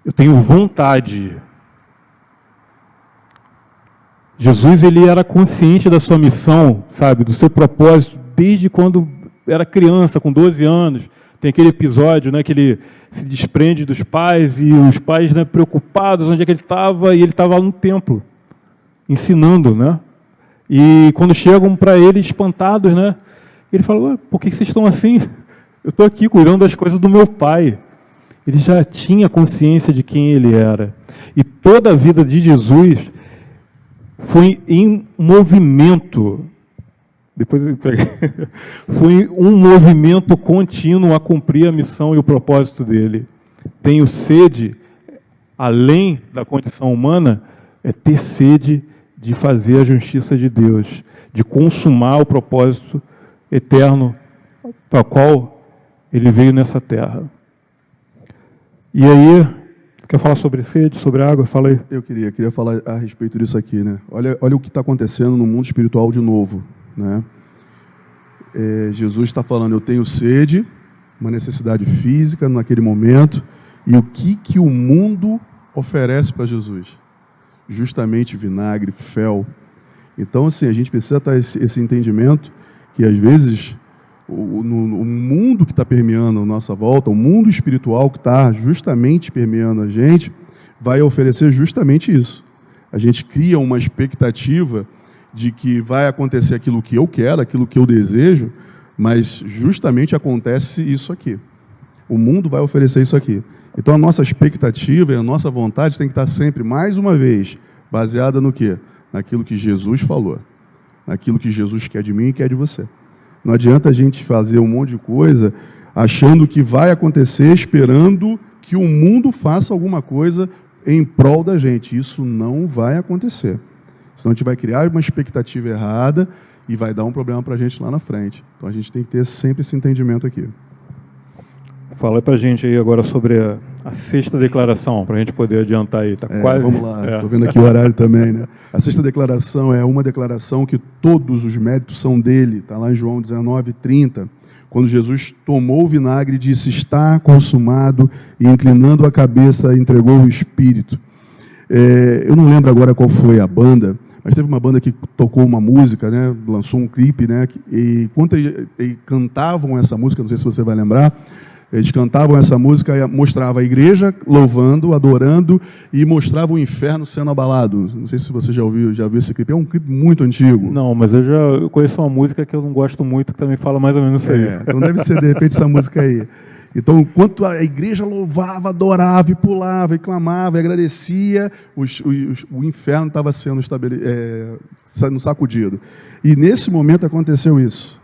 Eu tenho vontade. Jesus, ele era consciente da sua missão, do seu propósito, desde quando era criança, com 12 anos. Tem aquele episódio, né, que ele se desprende dos pais, e os pais, né, preocupados onde é que ele estava, e ele estava no templo, ensinando, né? E quando chegam para ele, espantados, né, ele fala: por que vocês estão assim? Eu estou aqui cuidando das coisas do meu Pai. Ele já tinha consciência de quem ele era. E toda a vida de Jesus foi em movimento. Foi um movimento contínuo a cumprir a missão e o propósito dele. Tenho sede além da condição humana, é ter sede de fazer a justiça de Deus, de consumar o propósito eterno para o qual ele veio nessa terra. E aí, quer falar sobre sede, sobre água? Fala aí. Eu queria falar a respeito disso aqui, né? Olha o que está acontecendo no mundo espiritual de novo, né? Jesus está falando, eu tenho sede, uma necessidade física naquele momento, e o que o mundo oferece para Jesus? Justamente vinagre, fel. Então, assim, a gente precisa ter esse entendimento que, às vezes, o mundo que está permeando a nossa volta, o mundo espiritual que está justamente permeando a gente, vai oferecer justamente isso. A gente cria uma expectativa de que vai acontecer aquilo que eu quero, aquilo que eu desejo, mas justamente acontece isso aqui. O mundo vai oferecer isso aqui. Então a nossa expectativa e a nossa vontade tem que estar sempre, mais uma vez, baseada no quê? Naquilo que Jesus falou, naquilo que Jesus quer de mim e quer de você. Não adianta a gente fazer um monte de coisa achando que vai acontecer, esperando que o mundo faça alguma coisa em prol da gente. Isso não vai acontecer. Senão a gente vai criar uma expectativa errada e vai dar um problema para a gente lá na frente. Então a gente tem que ter sempre esse entendimento aqui. Fala para a gente aí agora sobre a sexta declaração, para a gente poder adiantar aí. Tá quase. Vamos lá, estou vendo aqui o horário também, né? A sexta declaração é uma declaração que todos os méritos são dele. Está lá em João 19:30, quando Jesus tomou o vinagre e disse, está consumado, e inclinando a cabeça entregou o Espírito. Eu não lembro agora qual foi a banda, mas teve uma banda que tocou uma música, né, lançou um clipe, né, e quando eles cantavam essa música, não sei se você vai lembrar, eles cantavam essa música e mostrava a igreja louvando, adorando, e mostrava o inferno sendo abalado. Não sei se você já viu esse clipe, é um clipe muito antigo. Não, mas eu conheço uma música que eu não gosto muito, que também fala mais ou menos isso aí. Então deve ser, de repente, essa música aí. Então, enquanto a igreja louvava, adorava, e pulava, e clamava, e agradecia, o inferno estava sendo sacudido. E nesse momento aconteceu isso.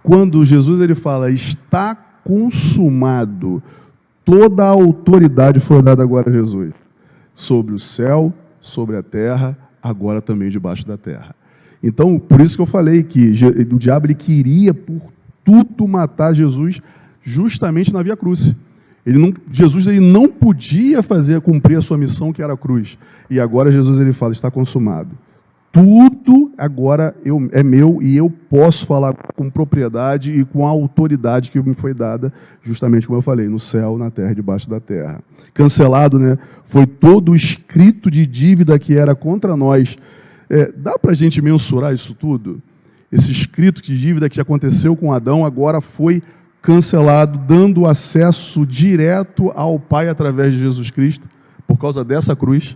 Quando Jesus ele fala, está consumado, toda a autoridade foi dada agora a Jesus. Sobre o céu, sobre a terra, agora também debaixo da terra. Então, por isso que eu falei que o diabo ele queria por tudo matar Jesus, justamente na Via Crucis. Jesus ele não podia cumprir a sua missão, que era a cruz. E agora Jesus ele fala, está consumado. Tudo agora é meu e eu posso falar com propriedade e com a autoridade que me foi dada, justamente como eu falei, no céu, na terra, debaixo da terra. Cancelado, né? Foi todo o escrito de dívida que era contra nós. Dá para a gente mensurar isso tudo? Esse escrito de dívida que aconteceu com Adão agora foi cancelado, dando acesso direto ao Pai através de Jesus Cristo, por causa dessa cruz.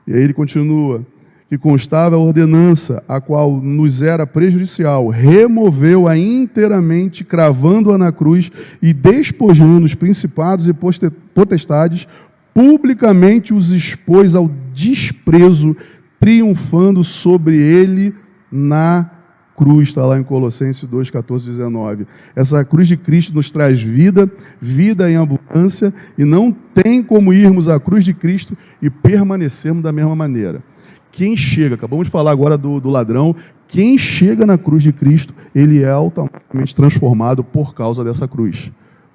E aí ele continua, que constava a ordenança, a qual nos era prejudicial, removeu-a inteiramente, cravando-a na cruz e despojando os principados e potestades, publicamente os expôs ao desprezo, triunfando sobre ele na cruz, está lá em Colossenses 2, 14, 19. Essa cruz de Cristo nos traz vida, vida em abundância, e não tem como irmos à cruz de Cristo e permanecermos da mesma maneira. Quem chega, acabamos de falar agora do ladrão, quem chega na cruz de Cristo, ele é automaticamente transformado por causa dessa cruz.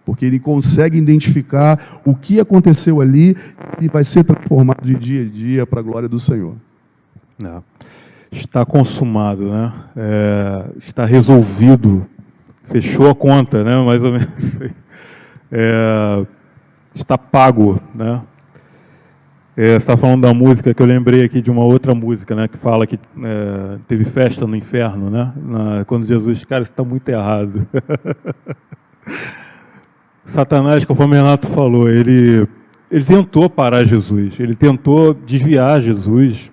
Porque ele consegue identificar o que aconteceu ali e vai ser transformado de dia a dia para a glória do Senhor. Está consumado, né? Está resolvido, fechou a conta, né? Mais ou menos. Está pago, né? Você está falando da música, que eu lembrei aqui de uma outra música, né? Que fala que teve festa no inferno, né? Quando Jesus, cara, isso está muito errado. Satanás, conforme o Renato falou, ele tentou parar Jesus, ele tentou desviar Jesus.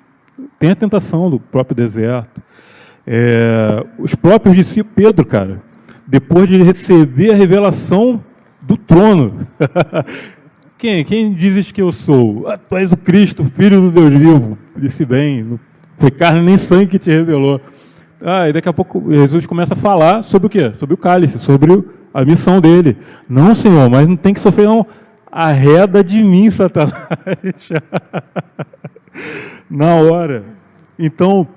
Tem a tentação do próprio deserto. Os próprios discípulos, Pedro, cara, depois de receber a revelação do trono, quem dizes que eu sou? Tu és o Cristo, Filho do Deus vivo. Disse bem, não foi carne nem sangue que te revelou. E daqui a pouco Jesus começa a falar sobre o quê? Sobre o cálice, sobre a missão dele. Não, Senhor, mas não tem que sofrer, não. arreda de mim, Satanás. Na hora. Então,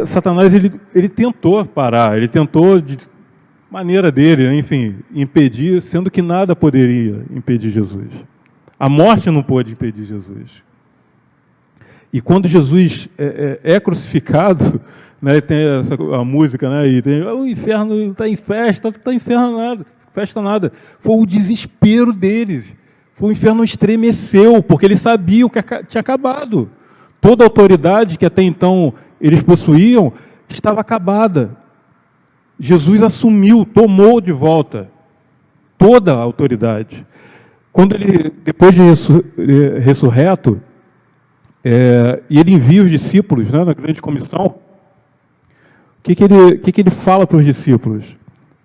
Satanás, ele tentou parar, ele tentou, de maneira dele, enfim, impedir, sendo que nada poderia impedir Jesus. A morte não pôde impedir Jesus. E quando Jesus é crucificado, né, tem a música, né, e tem, o inferno está em festa, não está em festa nada. Foi o desespero deles. O inferno estremeceu, porque eles sabiam que tinha acabado. Toda a autoridade que até então eles possuíam estava acabada. Jesus assumiu, tomou de volta toda a autoridade. Quando ele, depois de ressurreto, e ele envia os discípulos, né, na grande comissão, o que ele fala para os discípulos?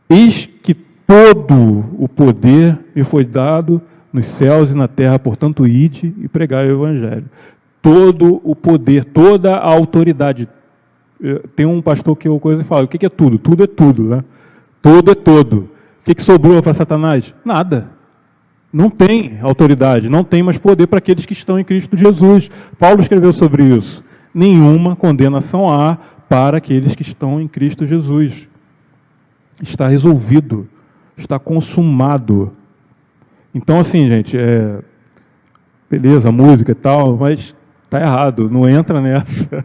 Eis que todo o poder me foi dado nos céus e na terra, portanto, ide e pregai o evangelho. Todo o poder, toda a autoridade. Tem um pastor que eu coisa e fala, o que é tudo? Tudo é tudo, né? Todo é todo. O que sobrou para Satanás? Nada. Não tem autoridade, não tem mais poder para aqueles que estão em Cristo Jesus. Paulo escreveu sobre isso. Nenhuma condenação há para aqueles que estão em Cristo Jesus. Está resolvido, está consumado. Então, assim, gente, beleza, música e tal, mas está errado, não entra nessa.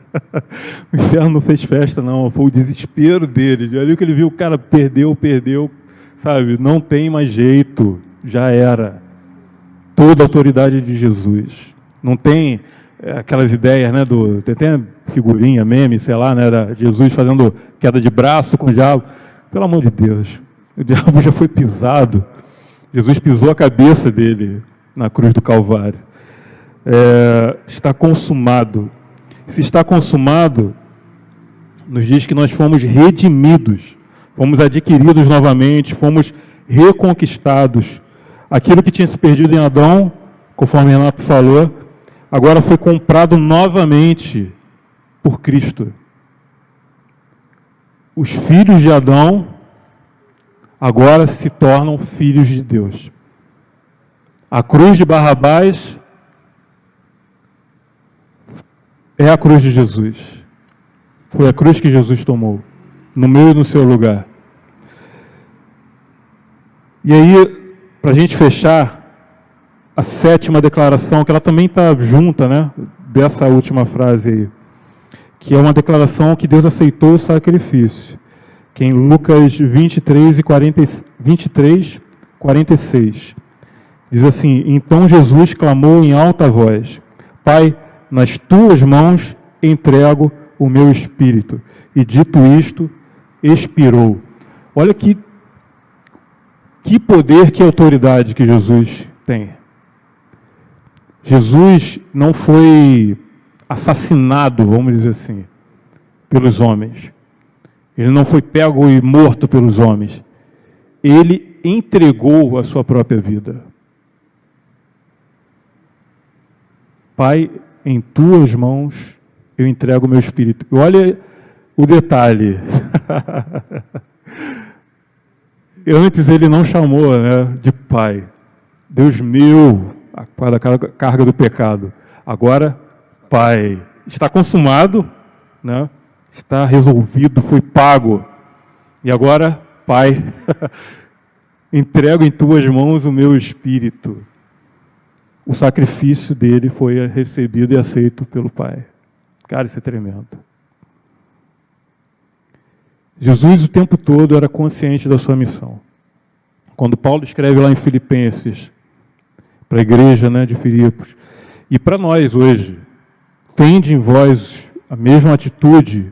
O inferno não fez festa, não, foi o desespero dele. Ali que ele viu, o cara perdeu, sabe, não tem mais jeito, já era. Toda a autoridade de Jesus. Não tem aquelas ideias, né, tem figurinha, meme, sei lá, né, da Jesus fazendo queda de braço com o diabo. Pelo amor de Deus, o diabo já foi pisado. Jesus pisou a cabeça dele na cruz do Calvário. Está consumado. Se está consumado, nos diz que nós fomos redimidos, fomos adquiridos novamente, fomos reconquistados. Aquilo que tinha se perdido em Adão, conforme Renato falou, agora foi comprado novamente por Cristo. Os filhos de Adão agora se tornam filhos de Deus. A cruz de Barrabás é a cruz de Jesus. Foi a cruz que Jesus tomou, no meu e no seu lugar. E aí, para a gente fechar, a 7ª declaração, que ela também está junta, né, dessa última frase aí, que é uma declaração que Deus aceitou o sacrifício, que é em Lucas 23, 46, diz assim, então Jesus clamou em alta voz, Pai, nas tuas mãos entrego o meu espírito. E dito isto, expirou. Olha que poder, que autoridade que Jesus tem. Jesus não foi assassinado, vamos dizer assim, pelos homens. Ele não foi pego e morto pelos homens. Ele entregou a sua própria vida. Pai, em tuas mãos eu entrego o meu espírito. E olha o detalhe. Antes ele não chamou, né, de Pai. Deus meu, para a carga do pecado. Agora, Pai. Está consumado, né? Está resolvido, foi pago. E agora, Pai, entrego em tuas mãos o meu espírito. O sacrifício dele foi recebido e aceito pelo Pai. Cara, isso é tremendo. Jesus o tempo todo era consciente da sua missão. Quando Paulo escreve lá em Filipenses, para a igreja, né, de Filipos, e para nós hoje, tende em vós a mesma atitude,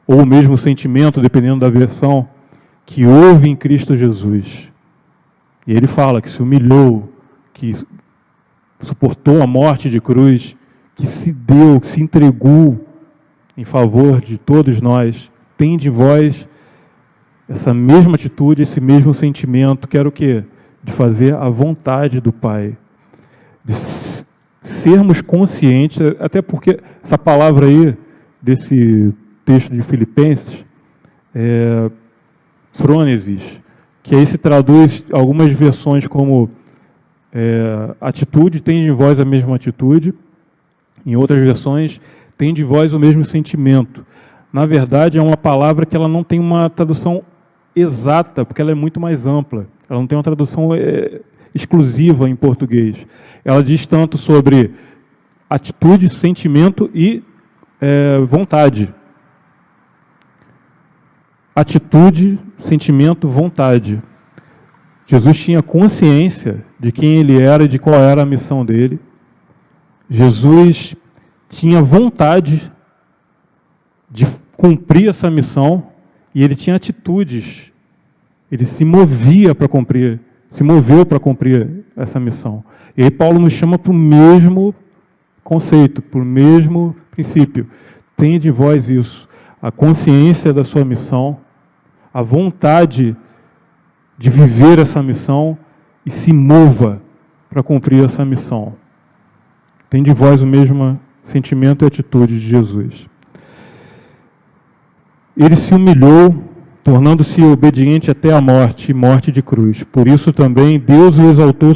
ou o mesmo sentimento, dependendo da versão, que houve em Cristo Jesus. E ele fala que se humilhou, que suportou a morte de cruz, que se deu, que se entregou em favor de todos nós, tende em vós essa mesma atitude, esse mesmo sentimento, que era o quê? De fazer a vontade do Pai. De sermos conscientes, até porque essa palavra aí, desse texto de Filipenses, frônesis, que aí se traduz algumas versões como Atitude, tende em vós a mesma atitude. Em outras versões, tende em vós o mesmo sentimento. Na verdade, é uma palavra que ela não tem uma tradução exata, porque ela é muito mais ampla. Ela não tem uma tradução exclusiva em português. Ela diz tanto sobre atitude, sentimento e vontade. Atitude, sentimento, vontade. Jesus tinha consciência de quem ele era e de qual era a missão dele. Jesus tinha vontade de cumprir essa missão e ele tinha atitudes. Ele se movia para cumprir, se moveu para cumprir essa missão. E aí Paulo nos chama para o mesmo conceito, para o mesmo princípio. Tende em vós isso, a consciência da sua missão, a vontade de viver essa missão e se mova para cumprir essa missão. Tende em vós o mesmo sentimento e atitude de Jesus. Ele se humilhou, tornando-se obediente até a morte, e morte de cruz. Por isso também Deus o exaltou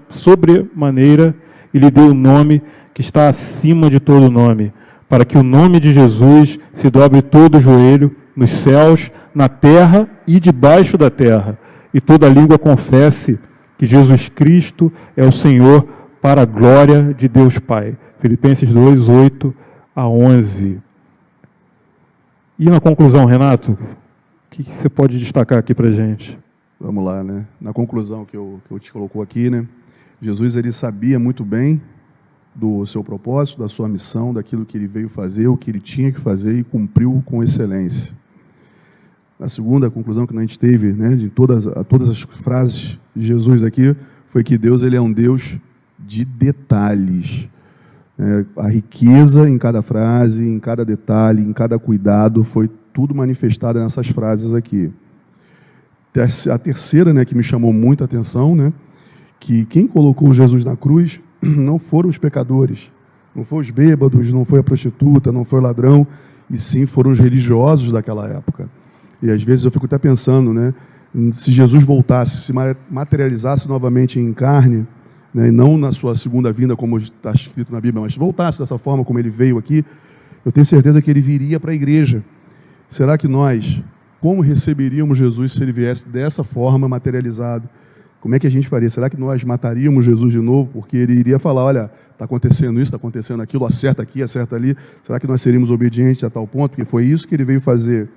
sobremaneira e lhe deu o nome que está acima de todo nome, para que o nome de Jesus se dobre todo o joelho, nos céus, na terra e debaixo da terra, e toda língua confesse que Jesus Cristo é o Senhor, para a glória de Deus Pai. Filipenses 2, 8 a 11. E na conclusão, Renato, o que você pode destacar aqui para a gente? Vamos lá, né? Na conclusão que eu te colocou aqui, né? Jesus, ele sabia muito bem do seu propósito, da sua missão, daquilo que ele veio fazer, o que ele tinha que fazer e cumpriu com excelência. A segunda conclusão que a gente teve, né, de todas as frases de Jesus aqui, foi que Deus, ele é um Deus de detalhes. A riqueza em cada frase, em cada detalhe, em cada cuidado, foi tudo manifestado nessas frases aqui. A terceira, né, que me chamou muita atenção, né, que quem colocou Jesus na cruz não foram os pecadores, não foram os bêbados, não foi a prostituta, não foi o ladrão, e sim foram os religiosos daquela época. E às vezes eu fico até pensando, né, se Jesus voltasse, se materializasse novamente em carne, né, e não na sua segunda vinda, como está escrito na Bíblia, mas voltasse dessa forma como ele veio aqui, eu tenho certeza que ele viria para a igreja. Será que nós, como receberíamos Jesus se ele viesse dessa forma materializado? Como é que a gente faria? Será que nós mataríamos Jesus de novo? Porque ele iria falar, olha, está acontecendo isso, está acontecendo aquilo, acerta aqui, acerta ali. Será que nós seríamos obedientes a tal ponto? Porque foi isso que ele veio fazer.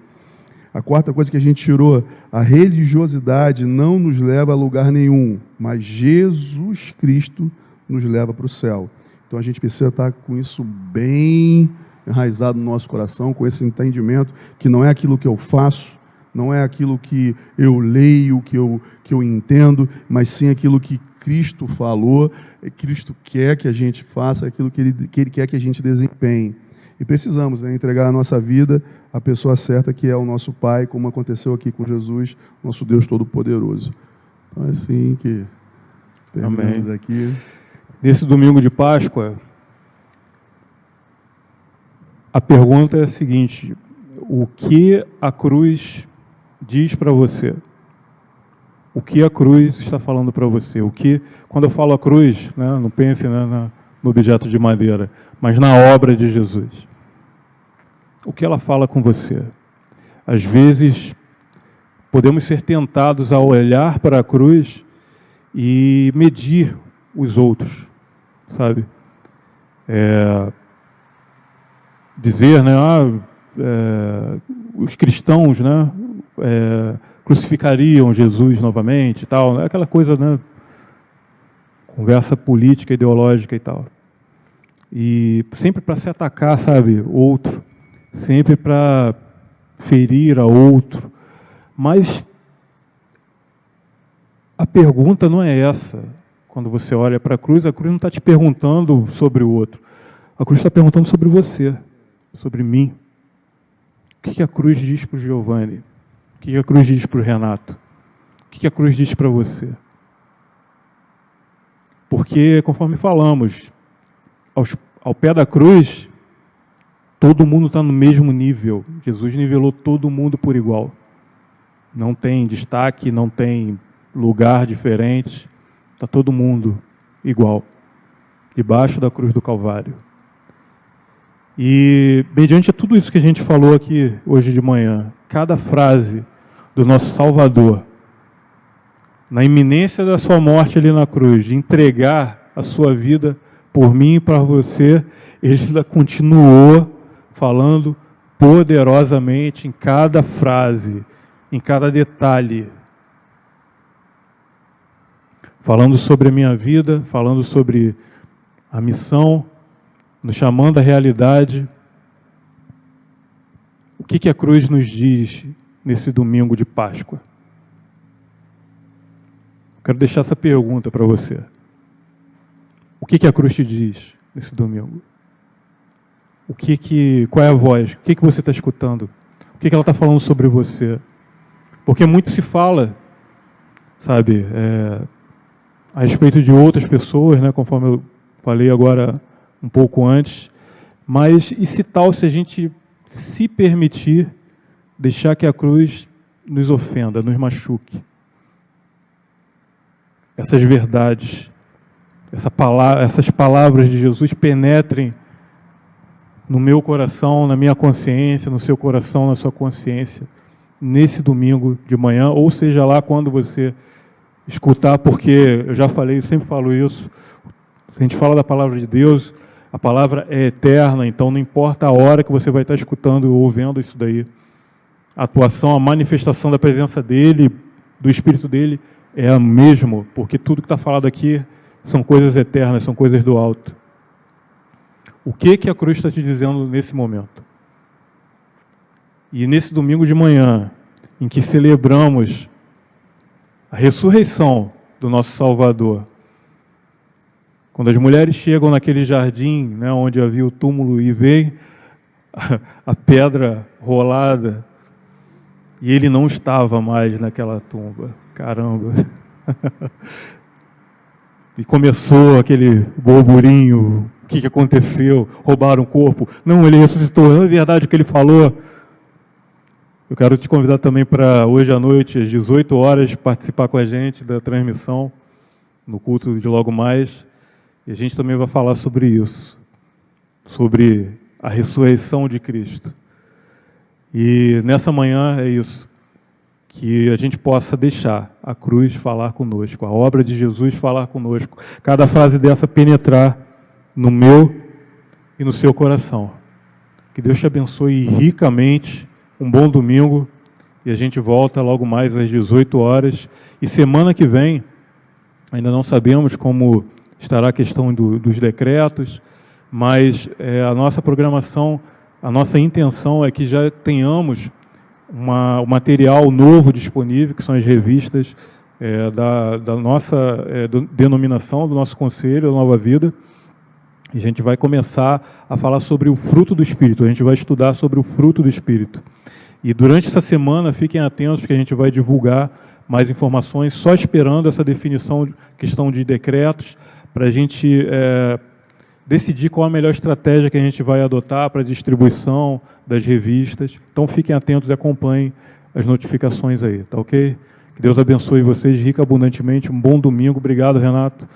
A quarta coisa que a gente tirou, a religiosidade não nos leva a lugar nenhum, mas Jesus Cristo nos leva para o céu. Então a gente precisa estar com isso bem enraizado no nosso coração, com esse entendimento que não é aquilo que eu faço, não é aquilo que eu leio, que eu entendo, mas sim aquilo que Cristo falou, Cristo quer que a gente faça, aquilo que ele quer que a gente desempenhe. E precisamos, né, entregar a nossa vida à pessoa certa, que é o nosso Pai, como aconteceu aqui com Jesus, nosso Deus Todo-Poderoso. Então é assim que terminamos aqui. Nesse domingo de Páscoa, a pergunta é a seguinte: o que a cruz diz para você? O que a cruz está falando para você? Quando eu falo a cruz, né, não pense, né, no objeto de madeira, mas na obra de Jesus. O que ela fala com você? Às vezes, podemos ser tentados a olhar para a cruz e medir os outros, sabe? Dizer, né, os cristãos, né, crucificariam Jesus novamente e tal, aquela coisa, né, conversa política, ideológica e tal. E sempre para se atacar, sabe, outro, sempre para ferir a outro. Mas a pergunta não é essa. Quando você olha para a cruz não está te perguntando sobre o outro. A cruz está perguntando sobre você, sobre mim. O que a cruz diz para o Giovanni? O que a cruz diz para o Renato? O que a cruz diz para você? Porque, conforme falamos, ao pé da cruz, todo mundo está no mesmo nível. Jesus nivelou todo mundo por igual. Não tem destaque, não tem lugar diferente. Está todo mundo igual, debaixo da cruz do Calvário. E, mediante tudo isso que a gente falou aqui hoje de manhã, cada frase do nosso Salvador, na iminência da sua morte ali na cruz, de entregar a sua vida por mim e para você, ele ainda continuou falando poderosamente em cada frase, em cada detalhe. Falando sobre a minha vida, falando sobre a missão, nos chamando à realidade. O que a cruz nos diz nesse domingo de Páscoa? Quero deixar essa pergunta para você. O que a cruz te diz nesse domingo? Qual é a voz? O que você está escutando? O que ela está falando sobre você? Porque muito se fala, sabe, a respeito de outras pessoas, né, conforme eu falei agora um pouco antes, mas e se tal se a gente se permitir deixar que a cruz nos ofenda, nos machuque? Essas verdades, essas palavras de Jesus penetrem no meu coração, na minha consciência, no seu coração, na sua consciência, nesse domingo de manhã, ou seja lá quando você escutar, porque eu já falei, eu sempre falo isso, se a gente fala da palavra de Deus, a palavra é eterna, então não importa a hora que você vai estar escutando ou ouvindo isso daí, a atuação, a manifestação da presença dele, do Espírito dele, é a mesma, porque tudo que está falado aqui são coisas eternas, são coisas do alto. O que a cruz está te dizendo nesse momento? E nesse domingo de manhã, em que celebramos a ressurreição do nosso Salvador, quando as mulheres chegam naquele jardim, né, onde havia o túmulo, e veem a pedra rolada, e ele não estava mais naquela tumba. Caramba! E começou aquele burburinho. O que aconteceu? Roubaram o corpo? Não, ele ressuscitou. Não é verdade o que ele falou? Eu quero te convidar também para hoje à noite, às 18 horas, participar com a gente da transmissão, no culto de logo mais. E a gente também vai falar sobre isso, sobre a ressurreição de Cristo. E nessa manhã é isso, que a gente possa deixar a cruz falar conosco, a obra de Jesus falar conosco, cada frase dessa penetrar no meu e no seu coração. Que Deus te abençoe ricamente, um bom domingo, e a gente volta logo mais às 18 horas. E semana que vem, ainda não sabemos como estará a questão dos decretos, mas a nossa programação, a nossa intenção é que já tenhamos um material novo disponível, que são as revistas da nossa denominação, do nosso conselho, da Nova Vida. E a gente vai começar a falar sobre o fruto do Espírito, a gente vai estudar sobre o fruto do Espírito. E durante essa semana, fiquem atentos que a gente vai divulgar mais informações, só esperando essa definição, questão de decretos, para a gente decidir qual a melhor estratégia que a gente vai adotar para a distribuição das revistas. Então, fiquem atentos e acompanhem as notificações aí, tá ok? Que Deus abençoe vocês rica abundantemente. Um bom domingo. Obrigado, Renato.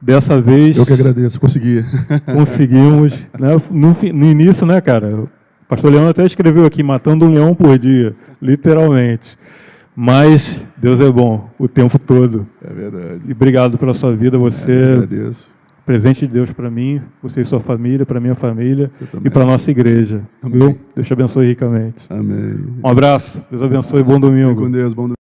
Dessa vez... Eu que agradeço, consegui. Conseguimos. Né? No início, né, cara? O pastor Leandro até escreveu aqui, matando um leão por dia, literalmente. Mas Deus é bom o tempo todo. É verdade. E obrigado pela sua vida. Você... Eu agradeço. Presente de Deus para mim, você e sua família, para minha família e para a nossa igreja. Viu? Deus te abençoe ricamente. Amém. Um abraço. Deus abençoe. Bom domingo. Fique com Deus. Bom domingo.